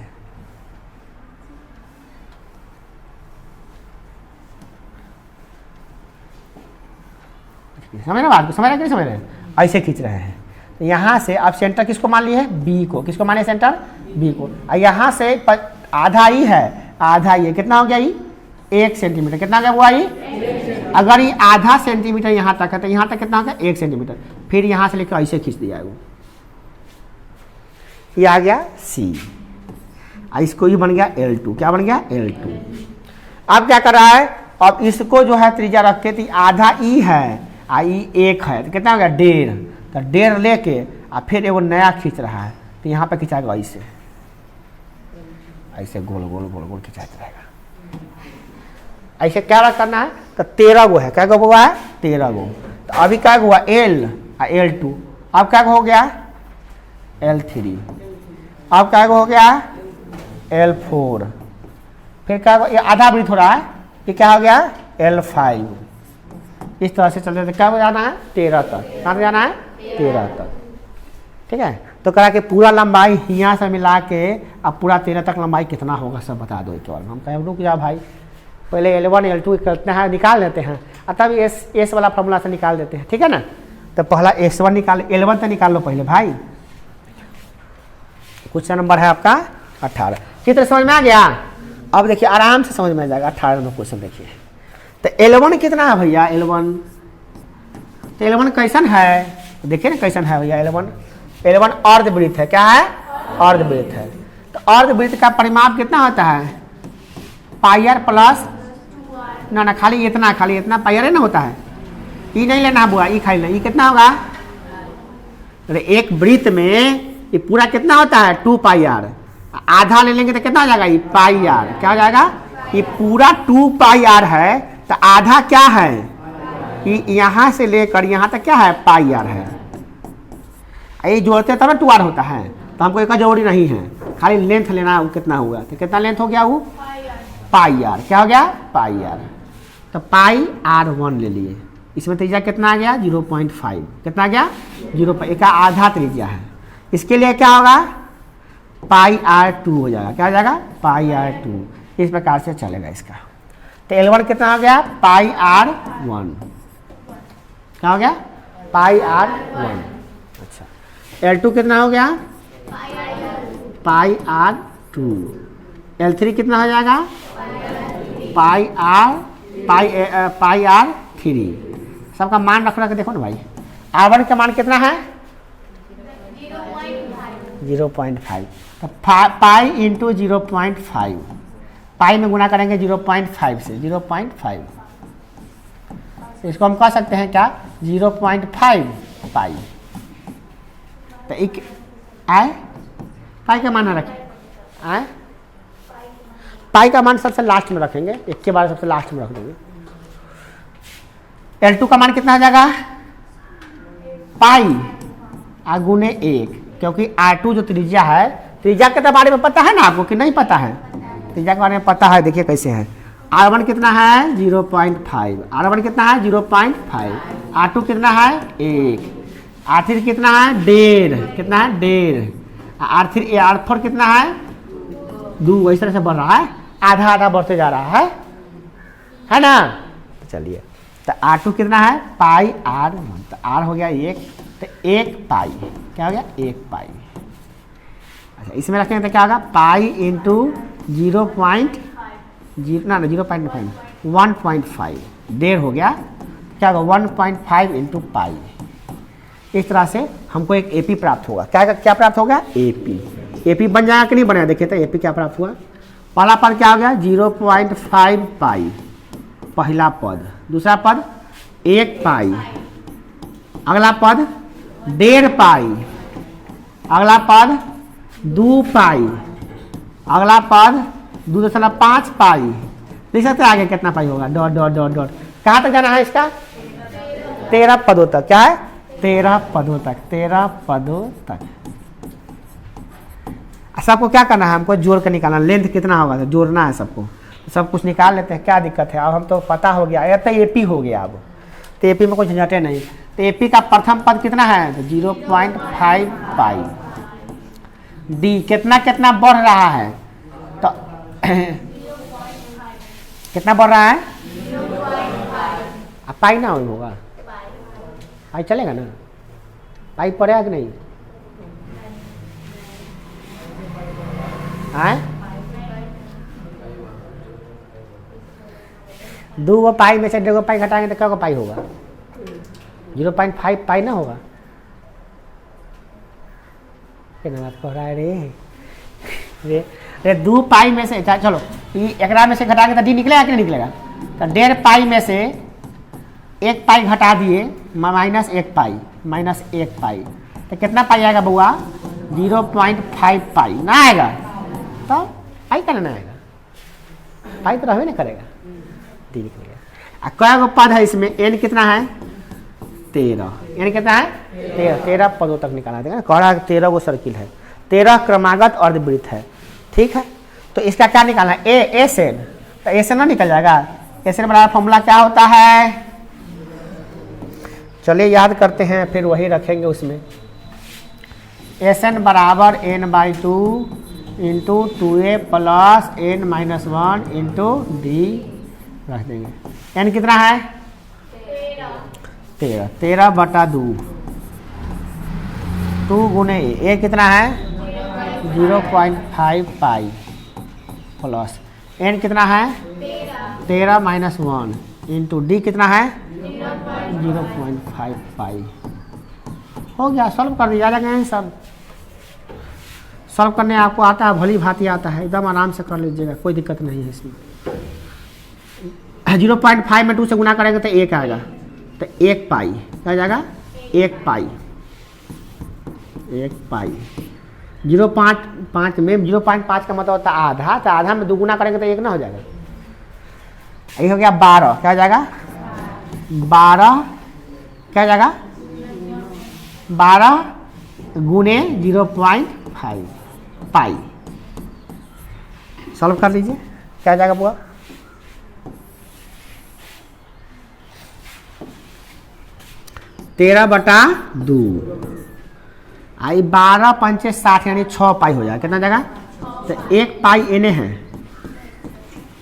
समझ रहे बात को, समझ रहे कि नहीं समझ रहे, ऐसे खींच रहे हैं। तो यहाँ से आप सेंटर किसको मान लिए है, बी को, किसको माने सेंटर, बी को। यहाँ से आधा ई है, आधा ये कितना हो गया, ये 1 सेंटीमीटर, कितना हो गया वो आई। अगर ये आधा सेंटीमीटर यहाँ तक है तो यहाँ तक कितना हो गया, 1 सेंटीमीटर। फिर यहाँ से लेकर ऐसे खींच दिया है वो, ये आ गया सी। इसको ये बन गया L2, क्या बन गया, L2। अब क्या कर रहा है, अब इसको जो है त्रिज्या रखते थे, आधा ई है, आई 1 है, तो कितना हो गया, 1.5। तो 1.5 लेके और फिर एगो नया खींच रहा है, तो यहाँ पे खिंचाएगा ऐसे, ऐसे गोल गोल गोल गोल खिंचाता रहेगा। ऐसे क्या करना है, तो 13 गो है, क्या गो हुआ है, 13 गो। तो अभी क्या हुआ, L और L2। अब क्या हो गया, L3। अब क्या हो गया, L4। फिर क्या, ये आधा वृत्त हो रहा है, ये क्या हो गया, L5। इस तरह से चलते थे, क्या जाना है, 13 तक, कहाँ जाना है, 13 तक, ठीक है। तो करा के पूरा लंबाई यहाँ से मिला के अब पूरा 13 तक लंबाई कितना होगा सब बता दो एक बार। हम कहें रुक जा भाई, पहले L1 L2 कितना है निकाल लेते हैं, और तब एस वाला फॉर्मूला से निकाल देते हैं, ठीक है ना। तो पहला S1 निकाल, L1 तो निकाल लो पहले भाई। कुछ नंबर है आपका 18। चित्र समझ में आ गया। अब देखिए आराम से समझ में आ जाएगा। 18 नंबर क्वेश्चन देखिए। तो L1 कितना है भैया, L1, तो L1 कैसन है, देखिए ना कैसन है भैया L1 अर्धवृत्त है, क्या है, अर्धवृत्त है। तो अर्धवृत्त का परिमाप कितना होता है, पाई r प्लस ना खाली इतना पाई r है ना होता है, ये नहीं लेना बुआ, ये खाली लेना। ये कितना होगा, अरे एक वृत्त में ये पूरा कितना होता है 2 पाई r, आधा ले लेंगे तो कितना हो जाएगा, ये पाई r, क्या हो जाएगा, ये पूरा 2 पाई r है, तो आधा क्या है, ये यहाँ से लेकर यहाँ तक क्या है, पाई r है। ये जोड़ते तब ना 2r होता है, तो हमको एक जरूरी नहीं है, खाली लेंथ लेना वो कितना हुआ, तो कितना लेंथ हो गया वो पाई r, क्या हो गया पाई r। तो पाई r1 ले लिए, इसमें त्रिज्या कितना आ गया 0.5, कितना आ गया 0.5 का आधा त्रिज्या है। इसके लिए क्या होगा पाई r2 हो जाएगा, क्या हो जाएगा पाई r2। इस प्रकार से चलेगा इसका। तो L1 कितना हो गया पाई r1, क्या हो गया पाई r1। अच्छा L2 कितना हो गया पाई r2। L3 कितना हो जाएगा पाई आर 3। सबका मान रख के देखो ना भाई। R1 का मान कितना है 0.5। तो पाई इंटू 0.5, पाई में गुना करेंगे 0.5 से 0.5, इसको हम कह सकते हैं क्या 0.5 पाई। तो एक आए पाई का मान रखें, आए पाई का मान सबसे लास्ट में रखेंगे, एक के बाद सबसे लास्ट में रख देंगे। L2 का मान कितना हो जाएगा पाई आ गुने 1, क्योंकि R2 जो त्रिज्या है, त्रिज्या के बारे में पता है ना आपको कि नहीं पता है? त्रिज्या के बारे में पता है। देखिए कैसे है। R1 कितना है 0.5, R1 कितना है 0.5, R2 कितना है 1, R3 कितना है 1.5, कितना है 1.5, R4 कितना है 2। इस तरह से बढ़ रहा है, आधा आधा बढ़ते जा रहा है ना। तो चलिए, तो R2 कितना है पाई R1, तो R हो गया 1, तो 1 पाई, क्या हो गया 1 पाई। अच्छा, इसमें रखेंगे तो क्या होगा पाई इंटू 0.5, 1.5 1.5 हो गया, क्या होगा 1.5 इंटू पाई। इस तरह से हमको एक AP प्राप्त होगा। क्या प्राप्त होगा AP बन जाएगा कि नहीं बनेगा। देखिए तो AP क्या प्राप्त हुआ। पहला पद क्या हो गया 0.5 पाई, पहला पद। दूसरा पद 1 पाई, अगला पद 1.5 पाई, अगला पद 2 पाई, अगला पद 2.5 पाई। देख सकते आगे कितना पाई होगा, डॉट डॉट डॉट डॉट। कहाँ तक जाना है इसका 13 पदों तक। क्या है 13 पदों तक, 13 पदों तक। सबको क्या करना है, हमको जोड़ कर निकालना। लेंथ कितना होगा तो जोड़ना है सबको। सब कुछ निकाल लेते हैं, क्या दिक्कत है। अब हम तो पता हो गया, या तो AP हो गया। अब तो AP में कुछ झंझटे नहीं। तो AP का प्रथम पद कितना है तो 0.5 पाई। D कितना कितना बढ़ रहा है तो कितना बढ़ रहा है पाई ना होगा, पाई चलेगा ना, पाई पड़ेगा कि नहीं। आए 2 पाई में से 2 पाई घटाएंगे तो क्या पाई होगा 0.5 पाई ना होगा। क्या बात कह रहा है रे 2 पाई में से, चलो एक में से घटाएंगे तो D निकलेगा कि नहीं निकलेगा। तो 1.5 पाई में से 1 पाई घटा दिए, -1 पाई, -1 पाई, तो कितना पाई आएगा बउआ 0.5 पाई ना आएगा। तो पाई करना आएगा, पाई तो रहबे नहीं करेगा। D निकलेगा। क्या गो पद है इसमें, N कितना है 13, N कितना है 13 पदों तक निकाला देगा। कह रहा है 13 गो सर्किल है, 13 क्रमागत अर्धवृत्त है। ठीक है, तो इसका क्या निकालना है SN, तो SN ना निकल जाएगा। SN बराबर फॉर्मूला क्या होता है, चलिए याद करते हैं, फिर वही रखेंगे उसमें। SN बराबर N/2 into 2A plus N-1 into D रख देंगे। N कितना है 13/2, 2 गुने A कितना है 0.5 पाई प्लस N कितना है 13-1 इंटू D कितना है 0.5 पाई। हो गया, सॉल्व कर दिया जाएगा। सब सॉल्व करने आपको आता है, भली भांति आता है, एकदम आराम से कर लीजिएगा, कोई दिक्कत नहीं है इसमें। 0.5 में 2 से गुना करेंगे तो 1 आएगा, तो 1 पाई क्या जाएगा 1 पाई, 1 पाई। 0.5 में 0.5 का मतलब होता है आधा, तो आधा में 2 गुना करेंगे तो 1 ना हो जाएगा। ये हो गया 12, क्या जाएगा 12, क्या जाएगा 12 गुने 0.5 पाई। सॉल्व कर लीजिए, क्या जाएगा बुआ 13/2 आई 12 पंचे 60 यानी 6 पाई हो जाएगा। कितना जाएगा तो 1 पाई एने है,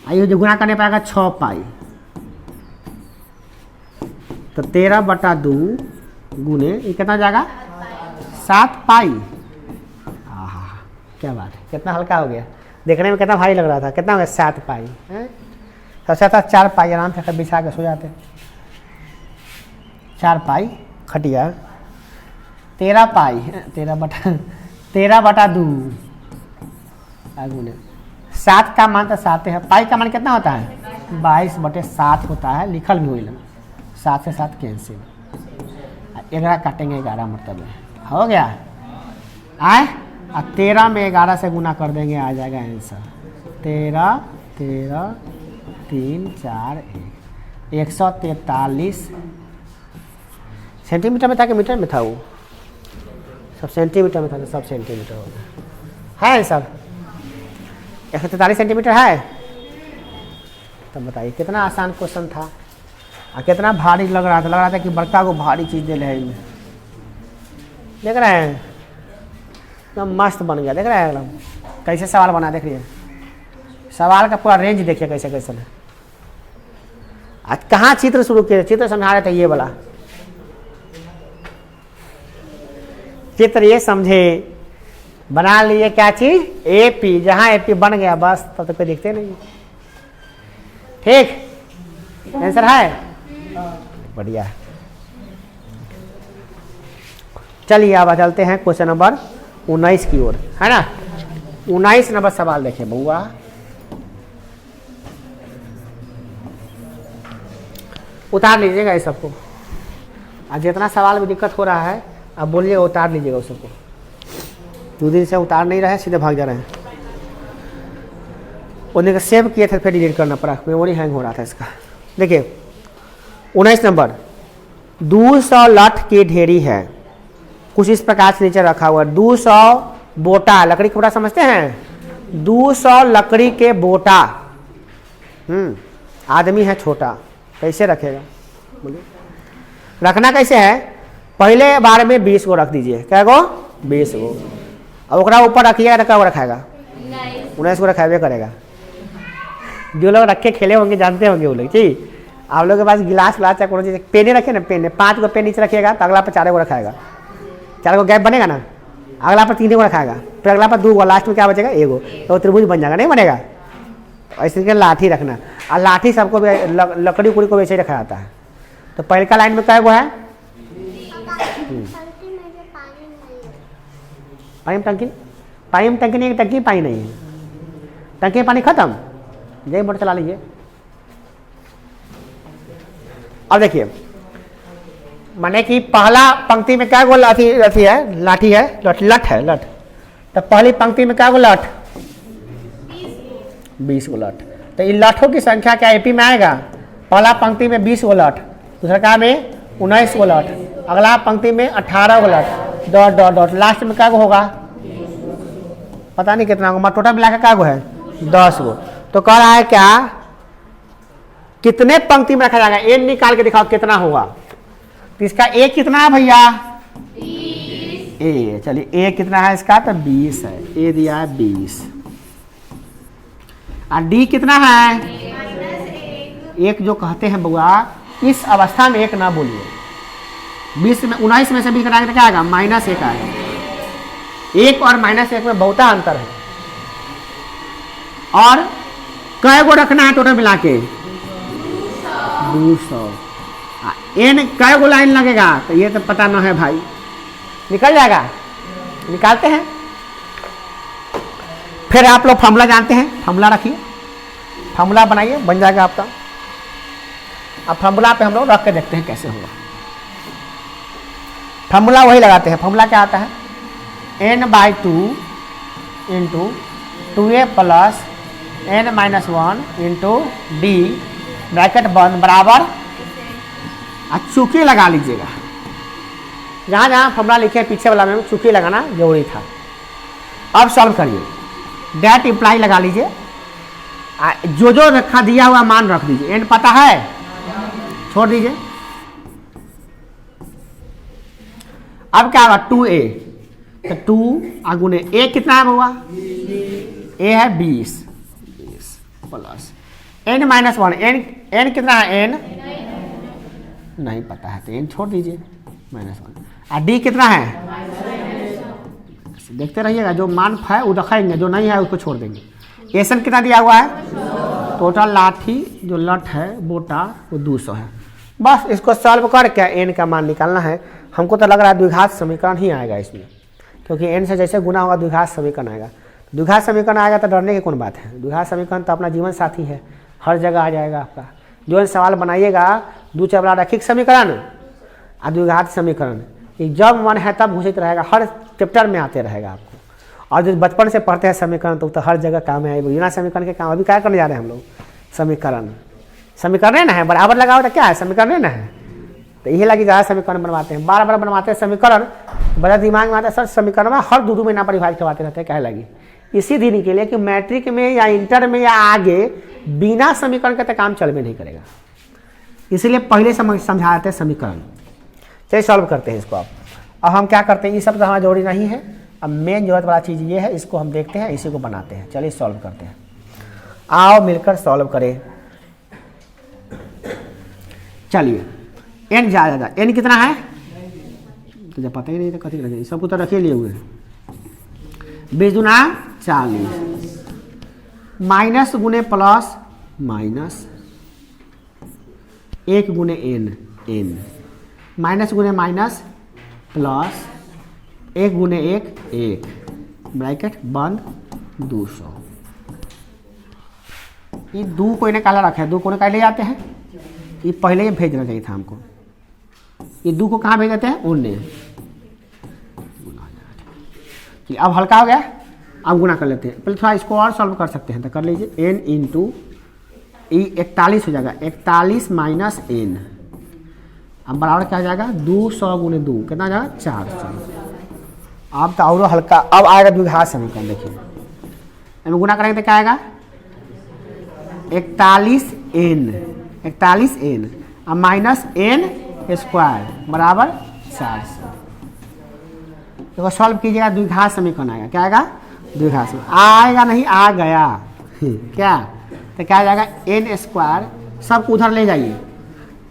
आई जो गुना करने पाएगा 6 पाई, तो 13/2 गुने ये कितना जाएगा 7 पाई। आहा क्या बात है, कितना हल्का हो गया। देखने में कितना भारी लग रहा था, कितना हो गया 7 पाई है। सबसे अच्छा 4 पाई आराम से बिछा के सो जाते। 4 पाई खटिया 13 पाई 13/2 आगुने 7 का मान तो 7 है, पाई का मान कितना होता है 22/7 होता है, लिखल भी हुई 7 से 7 कैंसिल, 11 काटेंगे 11 मतलब हो गया आए। अब 13 में 11 से गुना कर देंगे, आ जाएगा आंसर 13 13 3 4 1 143 सेंटीमीटर में था कि मीटर में था, वो सब सेंटीमीटर में था तो सब सेंटीमीटर हो गया है आंसर 143 सेंटीमीटर है। तब बताइए कितना आसान क्वेश्चन था और कितना भारी लग रहा था कि बड़का को भारी चीज़ दे रहे हैं। देख रहे हैं एकदम मस्त बन गया, देख रहे हैं एकदम कैसे सवाल बना, देख रही सवाल का पूरा रेंज देखिए कैसे कैसे है। आज कहाँ चित्र शुरू किए, चित्र समझा रहे थे ये वाला चित्र, ये समझे बना लिए क्या चीज एपी, जहां एपी बन गया बस तब तो कोई दिखते नहीं। ठीक आंसर है, बढ़िया। चलिए अब चलते हैं क्वेश्चन नंबर 19 की ओर, है ना। 19 नंबर सवाल देखें बउआ, उतार लीजिएगा इस सबको। आज जितना सवाल में दिक्कत हो रहा है अब बोलिए उतार लीजिएगा उस सबको। 2 दिन से उतार नहीं रहे, सीधे भाग जा रहे हैं। उन्हें सेव किए थे फिर डिलीट करना पड़ा, मेमोरी हैंग हो रहा था इसका। देखिए 19 नंबर 200 लठ की ढेरी है, कुछ इस प्रकार से नीचे रखा हुआ है। 200 बोटा, लकड़ी का बोटा समझते हैं, 200 लकड़ी के बोटा। आदमी है छोटा, कैसे रखेगा बोलिए। रखना कैसे है, पहले बार में 20 को रख दीजिए, क्या गो 20 को, और ओकरा ऊपर रखिएगा तो क्या रखाएगा 19 को रखावे करेगा। जो लोग रखे खेले होंगे जानते होंगे वो लोग। ठीक, आप लोग के पास गिलास ग्लास या कोई चीज़ पेने रखे ना, पेन 5 को पेन नीचे रखिएगा तो अगला पर 4 को रखाएगा, 4 को गैप बनेगा ना, अगला पर 3 को रखाएगा, फिर अगला पर 2 को, लास्ट में क्या बचेगा 1 को, तो त्रिभुज बन जाएगा, नहीं बनेगा। ऐसे करके लाठी रखना, और लाठी सबको भी लकड़ी उकड़ी को वैसे ही रखा जाता है। तो पहले का लाइन में क्या वो है पानी में टंकी, पानी में टंकी नहीं, टंकी पानी नहीं है, टंकी में पानी खत्म, यही मोटर चला लीजिए। अब देखिए माने कि पहला पंक्ति में क्या गोल अथी है, लाठी है, लठ है, लठ। तो पहली पंक्ति में क्या गो लठ 20 गो लठ। तो इन लठों की संख्या क्या एपी में आएगा, पहला पंक्ति में 20 गो लठ, दूसरा का में 19 गो लठ, अगला पंक्ति में 18 गो लठ, डॉट डॉट डॉट, लास्ट में क्या गो होगा पता नहीं कितना होगा, टोटल मिलाकर क्या गो है 10 गो। तो कह रहा है क्या कितने पंक्ति में रखा जाएगा, एन निकाल के दिखाओ कितना होगा। तो इसका ए कितना है भैया ए, चलिए ए कितना है इसका, तो 20 है, ए दिया है 20। और डी कितना है 1 जो कहते हैं बुआ, इस अवस्था में 1 ना बोलिए, 20 में 19 में से भी कराएंगे तो क्या आएगा -1 आएगा। 1 और -1 में बहुत अंतर है। और कै गो रखना है टोटल मिला के 200। एन कै गो लाइन लगेगा तो ये तो पता ना है भाई, निकल जाएगा, निकालते हैं। फिर आप लोग फॉर्मूला जानते हैं, फॉर्मूला रखिए, फॉर्मूला बनाइए, बन जाएगा आपका। अब फॉर्मूला पे हम लोग रख के देखते हैं कैसे होगा। फॉर्मूला वही लगाते हैं, फॉर्मूला क्या आता है n/2 into 2a plus n-1 into D bracket बंद बराबर, चुकी लगा लीजिएगा। जहाँ जहाँ फॉर्मूला लिखे पीछे वाला में चुकी लगाना जरूरी था। अब सॉल्व करिए, डेट इम्प्लाई लगा लीजिए, जो जो रखा दिया हुआ मान रख दीजिए, एंड पता है छोड़ दीजिए। अब क्या होगा 2a, तो 2 आगुने ए कितना है हुआ, ए है 20 प्लस n-1, n कितना है n नहीं पता है तो n छोड़ दीजिए -1, और d कितना है देखते रहिएगा, जो मान है वो रखेंगे, जो नहीं है उसको छोड़ देंगे। एसन कितना दिया हुआ है, टोटल लाठी जो लठ है बोटा वो 200 है। बस इसको सॉल्व करके एन का मान निकालना है। हमको तो लग रहा है द्विघात समीकरण ही आएगा इसमें, क्योंकि एन से जैसे गुना होगा द्विघात समीकरण आएगा। द्विघात समीकरण आएगा तो डरने की कौन बात है, द्विघात समीकरण तो अपना जीवन साथी है, हर जगह आ जाएगा आपका। जो सवाल बनाइएगा 2 चबला रैखिक समीकरण और द्विघात समीकरण, जब मन है तब घुसित रहेगा, हर चैप्टर में आते रहेगा आपको। और जो बचपन से पढ़ते हैं समीकरण तो हर जगह काम है। बिना समीकरण के काम अभी क्या करने जा रहे हैं हम लोग, समीकरण ना है, बराबर लगाओ तो क्या है, समीकरण ना है। तो यही लगी ज़्यादा समीकरण बनवाते हैं, बार बार बनवाते हैं समीकरण, बड़ा दिमाग में आता है सर समीकरण में हर 2 महीना पर विभाजित करवाते रहते हैं, क्या लगी। इसी दिन के लिए कि मैट्रिक में या इंटर में या आगे बिना समीकरण के तो काम चल में नहीं करेगा, इसीलिए पहले समझाते हैं समीकरण। चलिए सॉल्व करते हैं इसको। अब हम क्या करते हैं, ये सब तो हमारा जरूरी नहीं है, अब मेन जरूरत वाला चीज़ ये है, इसको हम देखते हैं, इसी को बनाते हैं। चलिए सॉल्व करते हैं, आओ मिलकर सॉल्व करें। चलिए एन ज़्यादा, एन कितना है तो जब पता ही नहीं था कथी रखे, सबको तो रखे लिए हुए 20 दूना 40 माइनस गुने प्लस माइनस 1 गुने एन माइनस गुने माइनस प्लस 1 गुने 1 ब्रैकेट बंद 200। ये 2 को इन्हें काला रखा है, 2 को निकाल ले जाते हैं, ये पहले ही भेजना चाहिए था हमको। ये 2 को कहाँ भेज देते हैं, उन्हें। अब हल्का हो गया, अब गुना कर लेते हैं। पहले थोड़ा इसको और सॉल्व कर सकते हैं, तो कर लीजिए n इंटू 41 हो जाएगा, 41 माइनस n, अब बराबर क्या हो जाएगा 200 गुने 2 कितना हो जाएगा 400। अब तो और हल्का, अब आएगा द्विघात समीकरण। देखिए इनमें गुना करेंगे तो क्या आएगा 41 n अब माइनस n स्क्वायर बराबर 400। देखो सॉल्व कीजिएगा, द्विघात समीकरण आएगा, क्या आएगा द्विघात समीकरण आएगा, नहीं आ गया क्या, तो क्या आ जाएगा n स्क्वायर, सबको उधर ले जाइए,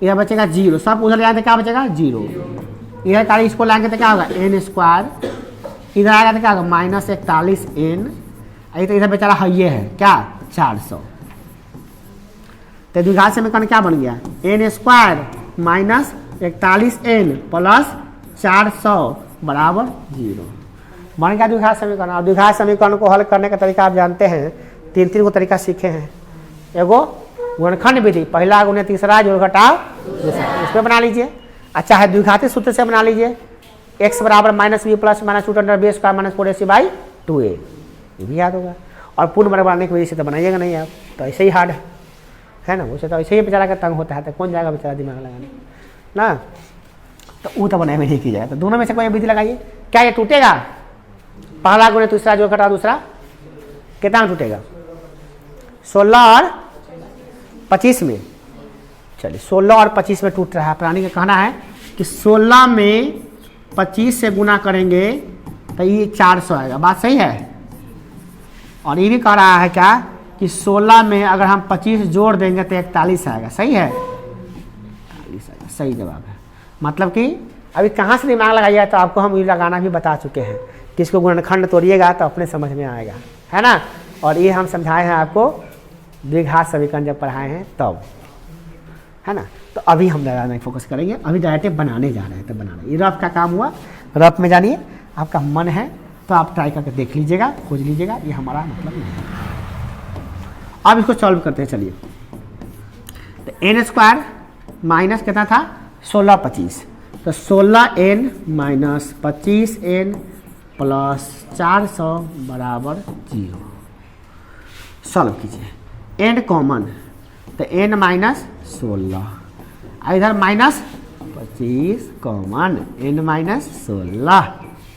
इधर बचेगा 0, सब उधर ले जाएंगे तो क्या बचेगा 0, इधर कार्य इसको लाएंगे तो क्या होगा n स्क्वायर, इधर आएगा तो क्या होगा माइनस 41 n, तो इधर बेचारा है ये है क्या 400। तो द्विघात समीकरण क्या बन गया n square minus 41 n plus 400 बराबर 0 बन गया द्विघात समीकरण। अब द्विघात समीकरण को हल करने का तरीका आप जानते हैं, 3 को तरीका सीखे हैं। एगो गुणनखंड विधि, पहला गुणे तीसरा जोड़ घटाव दूसरा, इस पर बना लीजिए। अच्छा है द्विघाती सूत्र से बना लीजिए, x बराबर minus b plus minus root under b square minus 4ac by 2a, ये भी याद होगा। और पूर्ण वर्ग बनाने की वजह से तो बनाइएगा नहीं आप, तो ऐसे ही हार्ड है ना, उसे तो ऐसे ही बेचारा का तंग होता है, तो कौन जाएगा बेचारा दिमाग लगाने ना, तो वो तो बनाए में नहीं की जाए। तो दोनों में से कोई विधि लगाइए, क्या ये टूटेगा, पहला गुणे दूसरा जोड़ घटाव दूसरा, कितना में टूटेगा 16 और 25 में। चलिए 16 और 25 में टूट रहा है, प्राणी का कहना है कि 16 में 25 से गुना करेंगे तो ये 400 आएगा, बात सही है। और ये भी कह रहा है क्या कि 16 में अगर हम 25 जोड़ देंगे तो 41 आएगा, सही है 41 आएगा, सही जवाब है। मतलब कि अभी कहाँ से दिमाग लगाइएगा, तो आपको हम ये लगाना भी बता चुके हैं कि इसको गुणनखंड तोड़िएगा तो अपने समझ में आएगा, है ना। और ये हम समझाए हैं आपको द्विघात समीकरण जब पढ़ाए हैं तब, है ना। तो अभी हम ज़्यादा नहीं फोकस करेंगे, अभी डायरेक्ट बनाने जा रहे हैं। तो बनाना ये रफ का काम हुआ, रफ में जानिए, आपका मन है तो आप ट्राई करके देख लीजिएगा, खोज लीजिएगा, ये हमारा मतलब नहीं है। अब इसको सॉल्व करते हैं, चलिए। तो n स्क्वायर माइनस कितना था 16 25, तो 16n माइनस 25n प्लस 400 बराबर 0। सॉल्व कीजिए, n कॉमन, तो n माइनस 16, इधर माइनस 25 कॉमन, n माइनस 16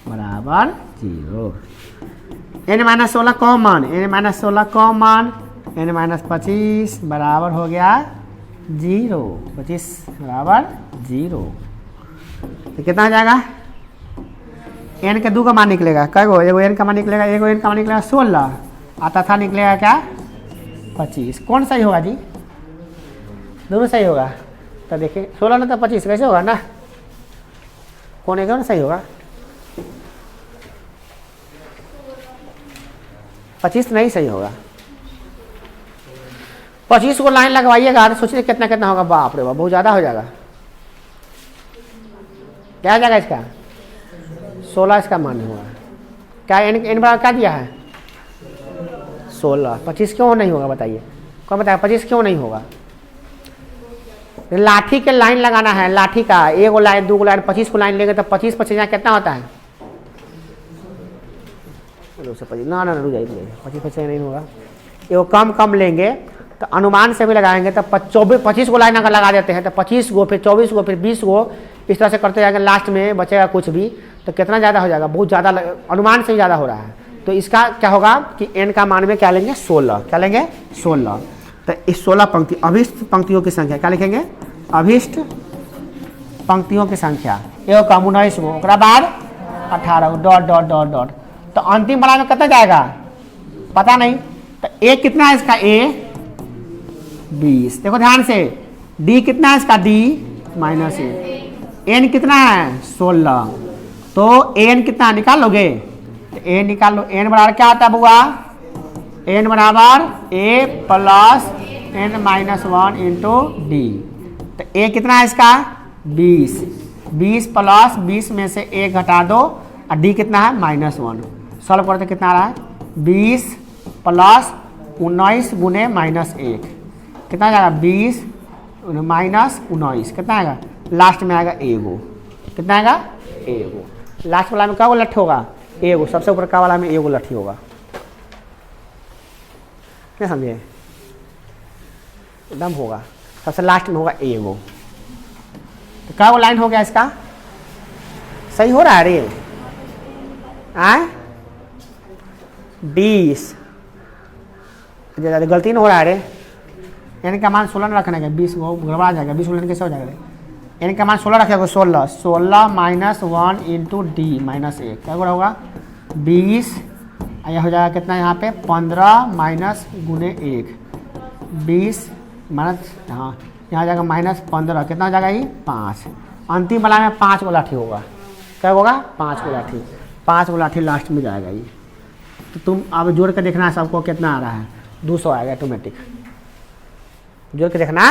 बराबर 0, n minus 16 common, n minus 16 common, n minus 25 बराबर हो गया 0, 25 बराबर 0। तो कितना आ जाएगा, n के 2 का मान निकलेगा, कै गो, एगो n का मान निकलेगा, एगो n का मान निकलेगा 16, आता था निकलेगा क्या 25। कौन सही होगा जी, दोनों सही होगा। तो देखिए 16 ना तो 25 कैसे होगा ना, कौन एक ना सही होगा, 25 नहीं सही होगा, 25 को लाइन लगवाइएगा तो सोचिए कितना कितना होगा, बाप रे बाप बहुत ज़्यादा हो जाएगा। क्या हो जाएगा इसका 16 इसका मान होगा। क्या एन बराबर क्या दिया है 16। 25 क्यों नहीं होगा बताइए, कौन बताया 25 क्यों नहीं होगा। लाठी के लाइन लगाना है, लाठी का एक लाइन 2 लाइन 25 को लाइन लेंगे तो 25 25 कितना होता है 25 ना ना रुक जाइए 25 25 नहीं होगा। ये कम कम लेंगे तो अनुमान से भी लगाएंगे तो 25 को लाइन अगर लगा देते हैं तो 25 गो फिर 24 गो फिर 20 गो इस तरह से करते जाएंगे, लास्ट में बचेगा कुछ भी तो कितना ज़्यादा हो जाएगा, बहुत ज़्यादा अनुमान से ही ज़्यादा हो रहा है। तो इसका क्या होगा कि n का मान में क्या लेंगे 16, क्या लेंगे 16। तो इस 16 पंक्ति अभिष्ट पंक्तियों की संख्या क्या लिखेंगे, अभिष्ट पंक्तियों की संख्या एक कम 19 गो बाद 18 डॉट डॉट डॉट डॉट। तो अंतिम वाला में कितना जाएगा पता नहीं, तो a कितना है इसका a 20। देखो ध्यान से d कितना है इसका d -1, n कितना है 16, तो n कितना निकालोगे तो a निकाल लो। n बराबर क्या आता है बुआ, n बराबर a plus n-1 into D. तो a कितना है इसका 20, 20 प्लस 20 में से 1 घटा दो और d कितना है -1। सॉल्व करते कितना आ रहा है 20 प्लस 19 गुने -1 कितना आ जाएगा 20 -19 कितना आएगा, लास्ट में आएगा एगो, कितना आएगा एगो। लास्ट वाला में क्या लट्ठी होगा एगो, सबसे ऊपर का वाला में एगो लट्ठी होगा, क्या समझे एकदम होगा, सबसे लास्ट में होगा एगो। तो क्या वो लाइन हो गया इसका, सही हो रहा है रे 20 गलती नहीं हो रहा है रे। n का मान 16 रखने का 20 वो गड़बड़ा जाएगा, 20 को कैसे हो जाएगा। n का मान 16 रखेगा 16 -1 इंटू डी -1 क्या होगा 20, यह हो जाएगा कितना यहाँ पे 15 माइनस गुने 1 20 माइनस, हाँ यहाँ जाएगा -15 कितना हो जाएगा ये 5। अंतिम वाला में 5 गो लाठी होगा, क्या होगा 5 गो लाठी, 5 गो लाठी लास्ट में जाएगा ये। तो तुम अब जोड़ के देखना है सबको कितना आ रहा है 200 आएगा ऑटोमेटिक, जोड़ के देखना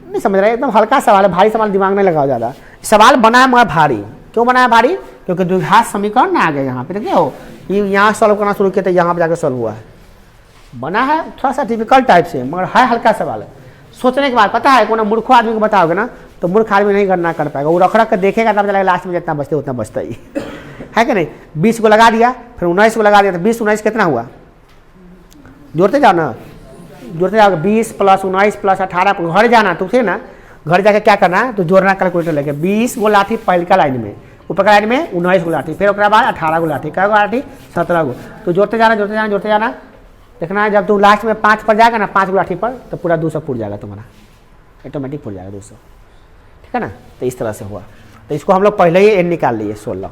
नहीं समझ रहे, एकदम हल्का सवाल है, भारी सवाल दिमाग में लगाओ ज़्यादा। सवाल बना है मगर भारी, क्यों बना है भारी, क्योंकि द्विघात समीकरण ना आ गया यहाँ पे, देखिए हो ये यहाँ सॉल्व करना शुरू किया तो यहाँ पर जाकर सॉल्व हुआ है, बना है थोड़ा सा डिफिकल्ट टाइप से मगर है हल्का सवाल है। सोचने के बाद पता है कोई मूर्खों आदमी को बताओगे ना तो मूर्ख आदमी नहीं करना कर पाएगा, वो रख रख कर देखेगा तब चलेगा लास्ट में जितना बचते उतना बचता ही है कि नहीं। 20 को लगा दिया फिर 19 को लगा दिया तो 20 19 कितना हुआ, जोड़ते जाओ ना, जोड़ते जाओगे 20 प्लस 19 प्लस 18 घर जाना तो थे ना, घर जाके क्या करना है तो जोड़ना कैलकुलेटर लेके 20 गो लाठी पहलका लाइन में, ऊपर का लाइन में 19 गो लाठी, फिर बाद 18 गो लाठी, क्या लाठी 17 गो, तो जोड़ते जाना जोड़ते जाना जोड़ते जाना। देखना है जब तू लास्ट में 5 पर जाएगा ना 5 गो लाठी पर तो पूरा 200 फुट जाएगा तुम्हारा, ऑटोमेटिक फुट जाएगा 200, ठीक है ना। तो इस तरह से हुआ, तो इसको हम लोग पहले ही एन निकाल लिए 16,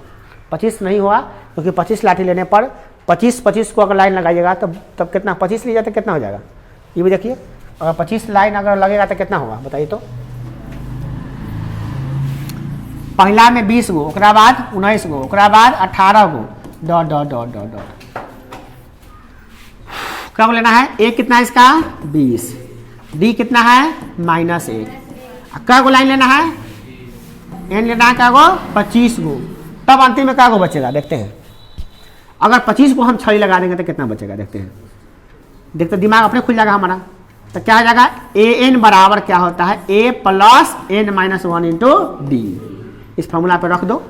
25 नहीं हुआ क्योंकि 25 लाठी लेने पर 25 को अगर लाइन लगाइएगा तब कितना 25 लीजिए तो कितना हो जाएगा ये भी देखिए, अगर 25 लाइन अगर लगेगा तो कितना होगा बताइए तो। पहला में 20 गो, ओकरा बाद 19 गो, ओकरा बाद 18 गो dot dot dot dot dot, कब लेना है a कितना है इसका 20, d कितना है -1, क्या गो लाइन लेना है n लेना है क्या गो 25 गो, तब अंतिम में क्या गो बचेगा देखते हैं। अगर 25 को हम छड़ी लगा देंगे तो कितना बचेगा देखते हैं, देखते दिमाग अपने खुल जाएगा हमारा। तो क्या हो जाएगा an बराबर क्या होता है a plus n-1 into D, इस फॉर्मूला पे रख दो।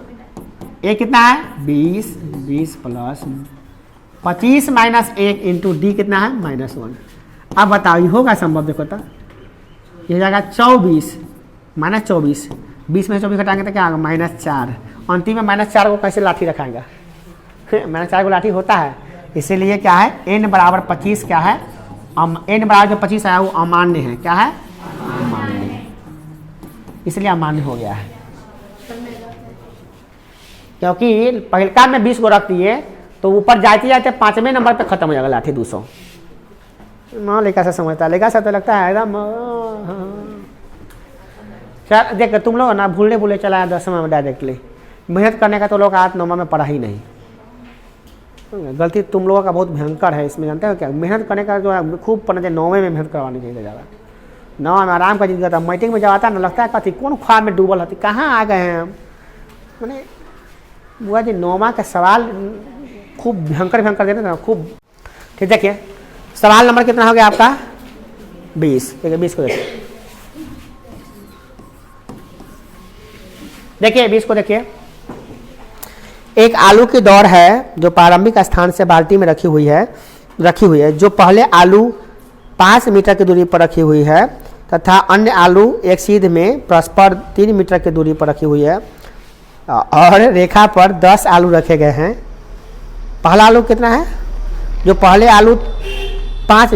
a कितना है 20, 20 प्लस 25 माइनस 1 इंटू डी कितना है -1। अब बताओ ये होगा संभव, देखो तो ये हो जाएगा 24 -24, 20 में 24 घटाएंगे तो क्या होगा -4, अंतिम में -4 को कैसे लाठी रखाएगा -4 को लाठी होता है, इसीलिए क्या है n बराबर 25 क्या है n बराबर जो 25 आया वो अमान्य है, क्या है अमान्य, इसलिए अमान्य हो गया है क्योंकि पहलका में 20 को रख दिए तो ऊपर जाते जाते 5वें नंबर पे खत्म हो जाएगा लाठी 200। माँ लेखा से समझता है, लेखा से तो लगता है एकदम चल देख तुम लोग ना भूलने भूले चला 10वें में डायरेक्टली, मेहनत करने का तो लोग 8 9 में पढ़ा ही नहीं, गलती तुम लोगों का बहुत भयंकर है इसमें, जानते हो क्या? मेहनत करने का जो है खूब पढ़ना चाहिए, 9वें में मेहनत करवानी चाहिए ज़्यादा। 9 में आराम का जिंदगी था, मीटिंग में जब आता ना लगता है कथी कौन ख्वाब में डूबल होती, कहाँ आ गए हैं हम। मैंने बुआ जी 9वां का सवाल खूब भयंकर भयंकर देते ना खूब। ठीक, देखिए सवाल नंबर कितना हो गया आपका 20। ठीक है 20 को देखिए, देखिए 20 को देखिए। एक आलू की दौड़ है जो प्रारंभिक स्थान से बाल्टी में रखी हुई है, जो पहले आलू 5 मीटर की दूरी पर रखी हुई है तथा अन्य आलू एक सीध में परस्पर 3 मीटर की दूरी पर रखी हुई है और रेखा पर 10 आलू रखे गए हैं। पहला आलू कितना है? जो पहले आलू 5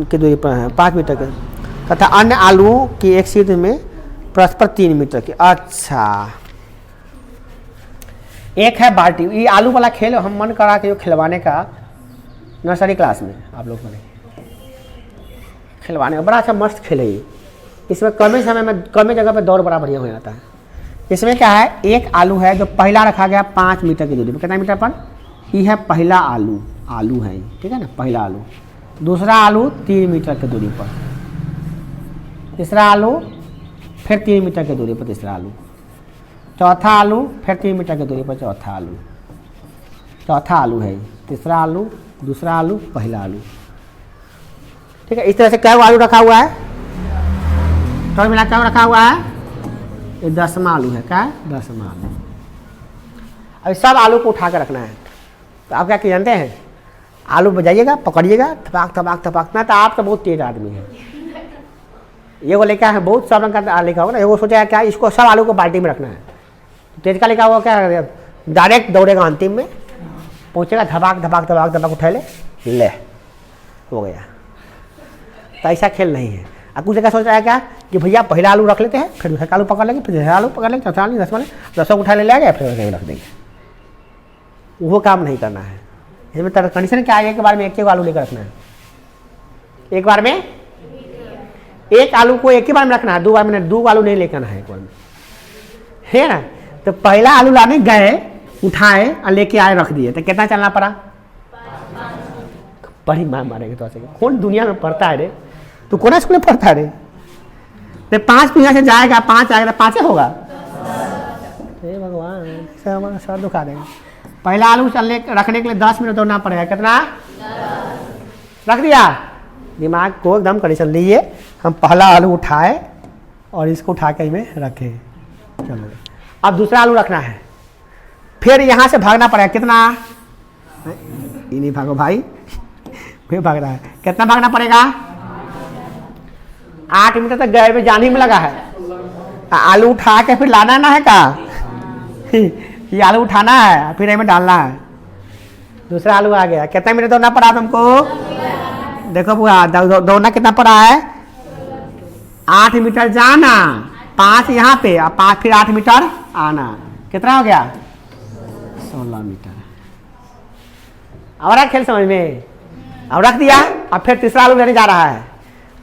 की दूरी पर है, 5 मीटर के, तथा अन्य आलू की एक सीध में परस्पर 3 मीटर की। अच्छा, एक है बाल्टी। ये आलू वाला खेल हम मन करा के खिलवाने का नर्सरी क्लास में आप लोग बने खिलवाने का, बड़ा अच्छा मस्त खेल है ये। इसमें कम समय में कम जगह पे दौड़ बड़ा बढ़िया हो जाता है। इसमें क्या है, एक आलू है जो पहला रखा गया 5 मीटर की दूरी पर। कितना मीटर पर? ये है पहला आलू है, ठीक है ना, पहला आलू। दूसरा आलू 3 मीटर की दूरी पर, तीसरा आलू फिर 3 मीटर की दूरी पर तीसरा आलू, चौथा आलू फिर 3 मीटर की दूरी पर चौथा आलू है, तीसरा आलू, दूसरा आलू, पहला आलू। ठीक है, इस तरह से क्या आलू रखा हुआ है? तो मिला क्या रखा हुआ है? ये 10वां आलू है। क्या है? 10वां आलू। अब सब आलू को उठा कर रखना है। तो आप क्या जानते हैं, आलू बजाइएगा, पकड़िएगा, थपाक थपाक थपाक ना। तो आप तो बहुत तेज आदमी है। ये वो लेकर है बहुत सब रंग का लिखा होगा ना। वो सोचा है क्या इसको सब आलू को बाल्टी में रखना है। तेज का लिखा हुआ क्या, डायरेक्ट दौड़ेगा, अंतिम में पहुंचेगा, धपाक धपाक धपाक धपाक उठा ले हो गया। तो ऐसा खेल नहीं है। अब कुछ जगह सोच रहा है क्या कि भैया पहला आलू रख लेते हैं, फिर दूसरा आलू पकड़ लेंगे, फिर दूसरा आलू पकड़ लेंगे, चौथा आलू, 10वां 10 उठा ले गए, फिर कहीं रख देंगे। वो काम नहीं करना है। इसमें कंडीशन क्या है, एक बार में एक आलू लेकर रखना है। एक बार में एक आलू को एक ही बार में रखना है, 2 बार में 2 आलू नहीं लेकर है एक बार में, है ना। तो पहला आलू लाने गए, उठाए और लेके आए, रख दिए, तो कितना चलना पड़ा? बड़ी मार मारेंगे तो ऐसे। कौन दुनिया में पढ़ता है रे? तू कौन स्कूल में पढ़ता है रे? तो 5 यहाँ से जाएगा, 5 आएगा तो 5 होगा। हे भगवान, सर दुखा देगा। पहला आलू चलने रखने के लिए 10 मिनट दौड़ना पड़ेगा। कितना? रख दिया। दिमाग को एकदम कंडीशन लीजिए। हम पहला आलू उठाए और इसको उठा के में रखे। चलो, अब दूसरा आलू रखना है, फिर यहाँ से भागना पड़ेगा। कितना? ये नहीं भागो भाई, फिर भाग रहा है। कितना भागना पड़ेगा? 8 मीटर तक गए में जाने में लगा है। आलू उठा के फिर लाना ना है का ये आलू उठाना है, फिर इसमें डालना है। दूसरा आलू आ गया। कितना मीटर दौड़ना पड़ा तुमको? देखो बुआ, दौड़ना कितना पड़ा है? 8 मीटर जाना, 5 यहाँ पे और 5 फिर 8 मीटर आना। कितना हो गया? 16 मीटर। और खेल समझ में? अब रख दिया। अब फिर तीसरा आलू लेने जा रहा है।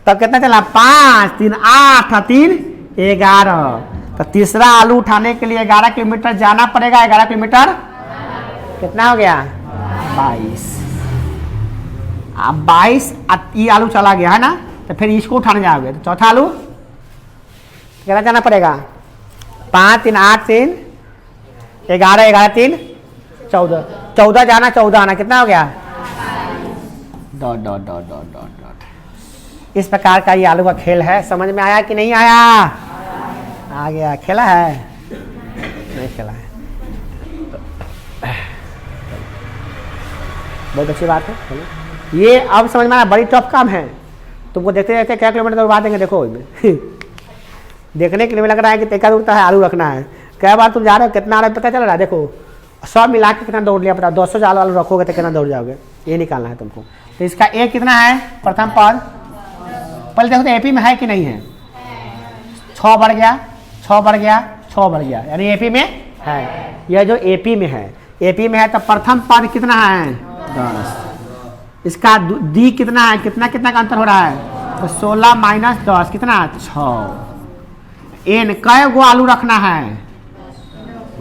तब कितना चला? 5 3 8 3 11। तो तीसरा आलू उठाने के लिए 11 किलोमीटर जाना पड़ेगा। 11 किलोमीटर कितना हो गया? 22। अब 22 ये आलू चला गया है ना, तो फिर इसको उठाने जाओगे। तो चौथा आलू कितना जाना पड़ेगा? 5 3 8 3 11 11 3 14 14 जाना, 14 आना। कितना हो गया? Dot dot dot dot dot dot. इस प्रकार का ये आलू का खेल है। समझ में आया कि नहीं आया? आ गया। खेला है? नहीं खेला है। बहुत अच्छी बात है। ये अब समझ में आया, बड़ी टफ काम है। तुमको देखते रहते क्या किलोमीटर दौड़वा देंगे। देखो देखने के लिए लग रहा है कि टेका उड़ता है, आलू रखना है। कई बार तुम जा रहे हो, कितना आ रहा है पता चल रहा है। देखो सब मिला के कितना दौड़ लिया पता। 200 आलू रखोगे तो कितना दौड़ जाओगे, ये निकालना है तुमको। तो इसका ए कितना है? प्रथम पद पहले देखो तो एपी में है कि नहीं है। 6 बढ़ गया, 6 बढ़ गया, 6 बढ़ गया, यानी एपी में है। यह जो एपी में है, एपी में है तो प्रथम पद कितना है? 10। इसका डी कितना है? कितना कितना का अंतर हो रहा है? तो 16 माइनस 10 कितना? 6। एन कै गो आलू रखना है?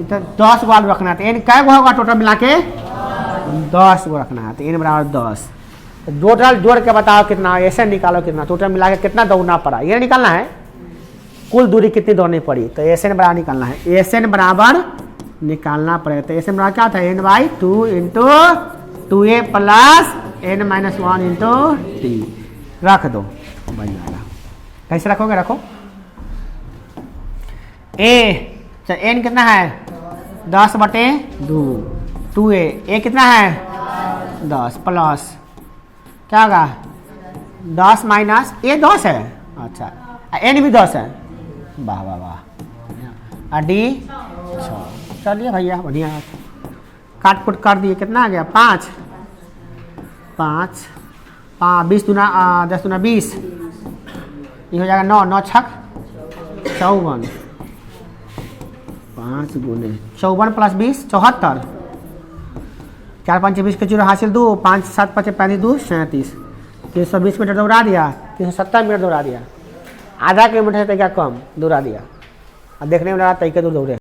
तो 10 गो आलू रखना है। तो एन कै गो होगा टोटल मिला के? 10 को रखना है, तो n बराबर 10। तो टोटल जोड़ के बताओ कितना, ऐसे निकालो कितना, टोटल मिला के कितना दौड़ना पड़ा, ये निकालना है कुल दूरी कितनी दौड़नी पड़ी। तो एस एन बराबर निकालना है, एस एन बराबर निकालना पड़ेगा। तो एस एन बराबर क्या होता है, n/2 into 2a plus n-1 into t। रख दो, बन जाएगा। कैसे रखोगे, रखो ए, n कितना है 10/2, 2a, a कितना है 10 प्लस क्या होगा 10 माइनस a 10 है, अच्छा n भी 10 है, वाह वाह वाह। और डी 6, चलिए भैया बढ़िया, काट पुट कर दिए, कितना आ गया 5 5 20 दूना 10 दूना 20, ये हो जाएगा 9 9 छक 54, 5 गुने 54 प्लस 20 74, 4 5 20 के 0 हासिल 2, 5 7 5 35 37, 320 मीटर दौड़ा दिया, 370 मीटर दौड़ा दिया, आधा किलोमीटर से क्या कम दौड़ा दिया। और देखने में लगा तय के दूर दौड़े।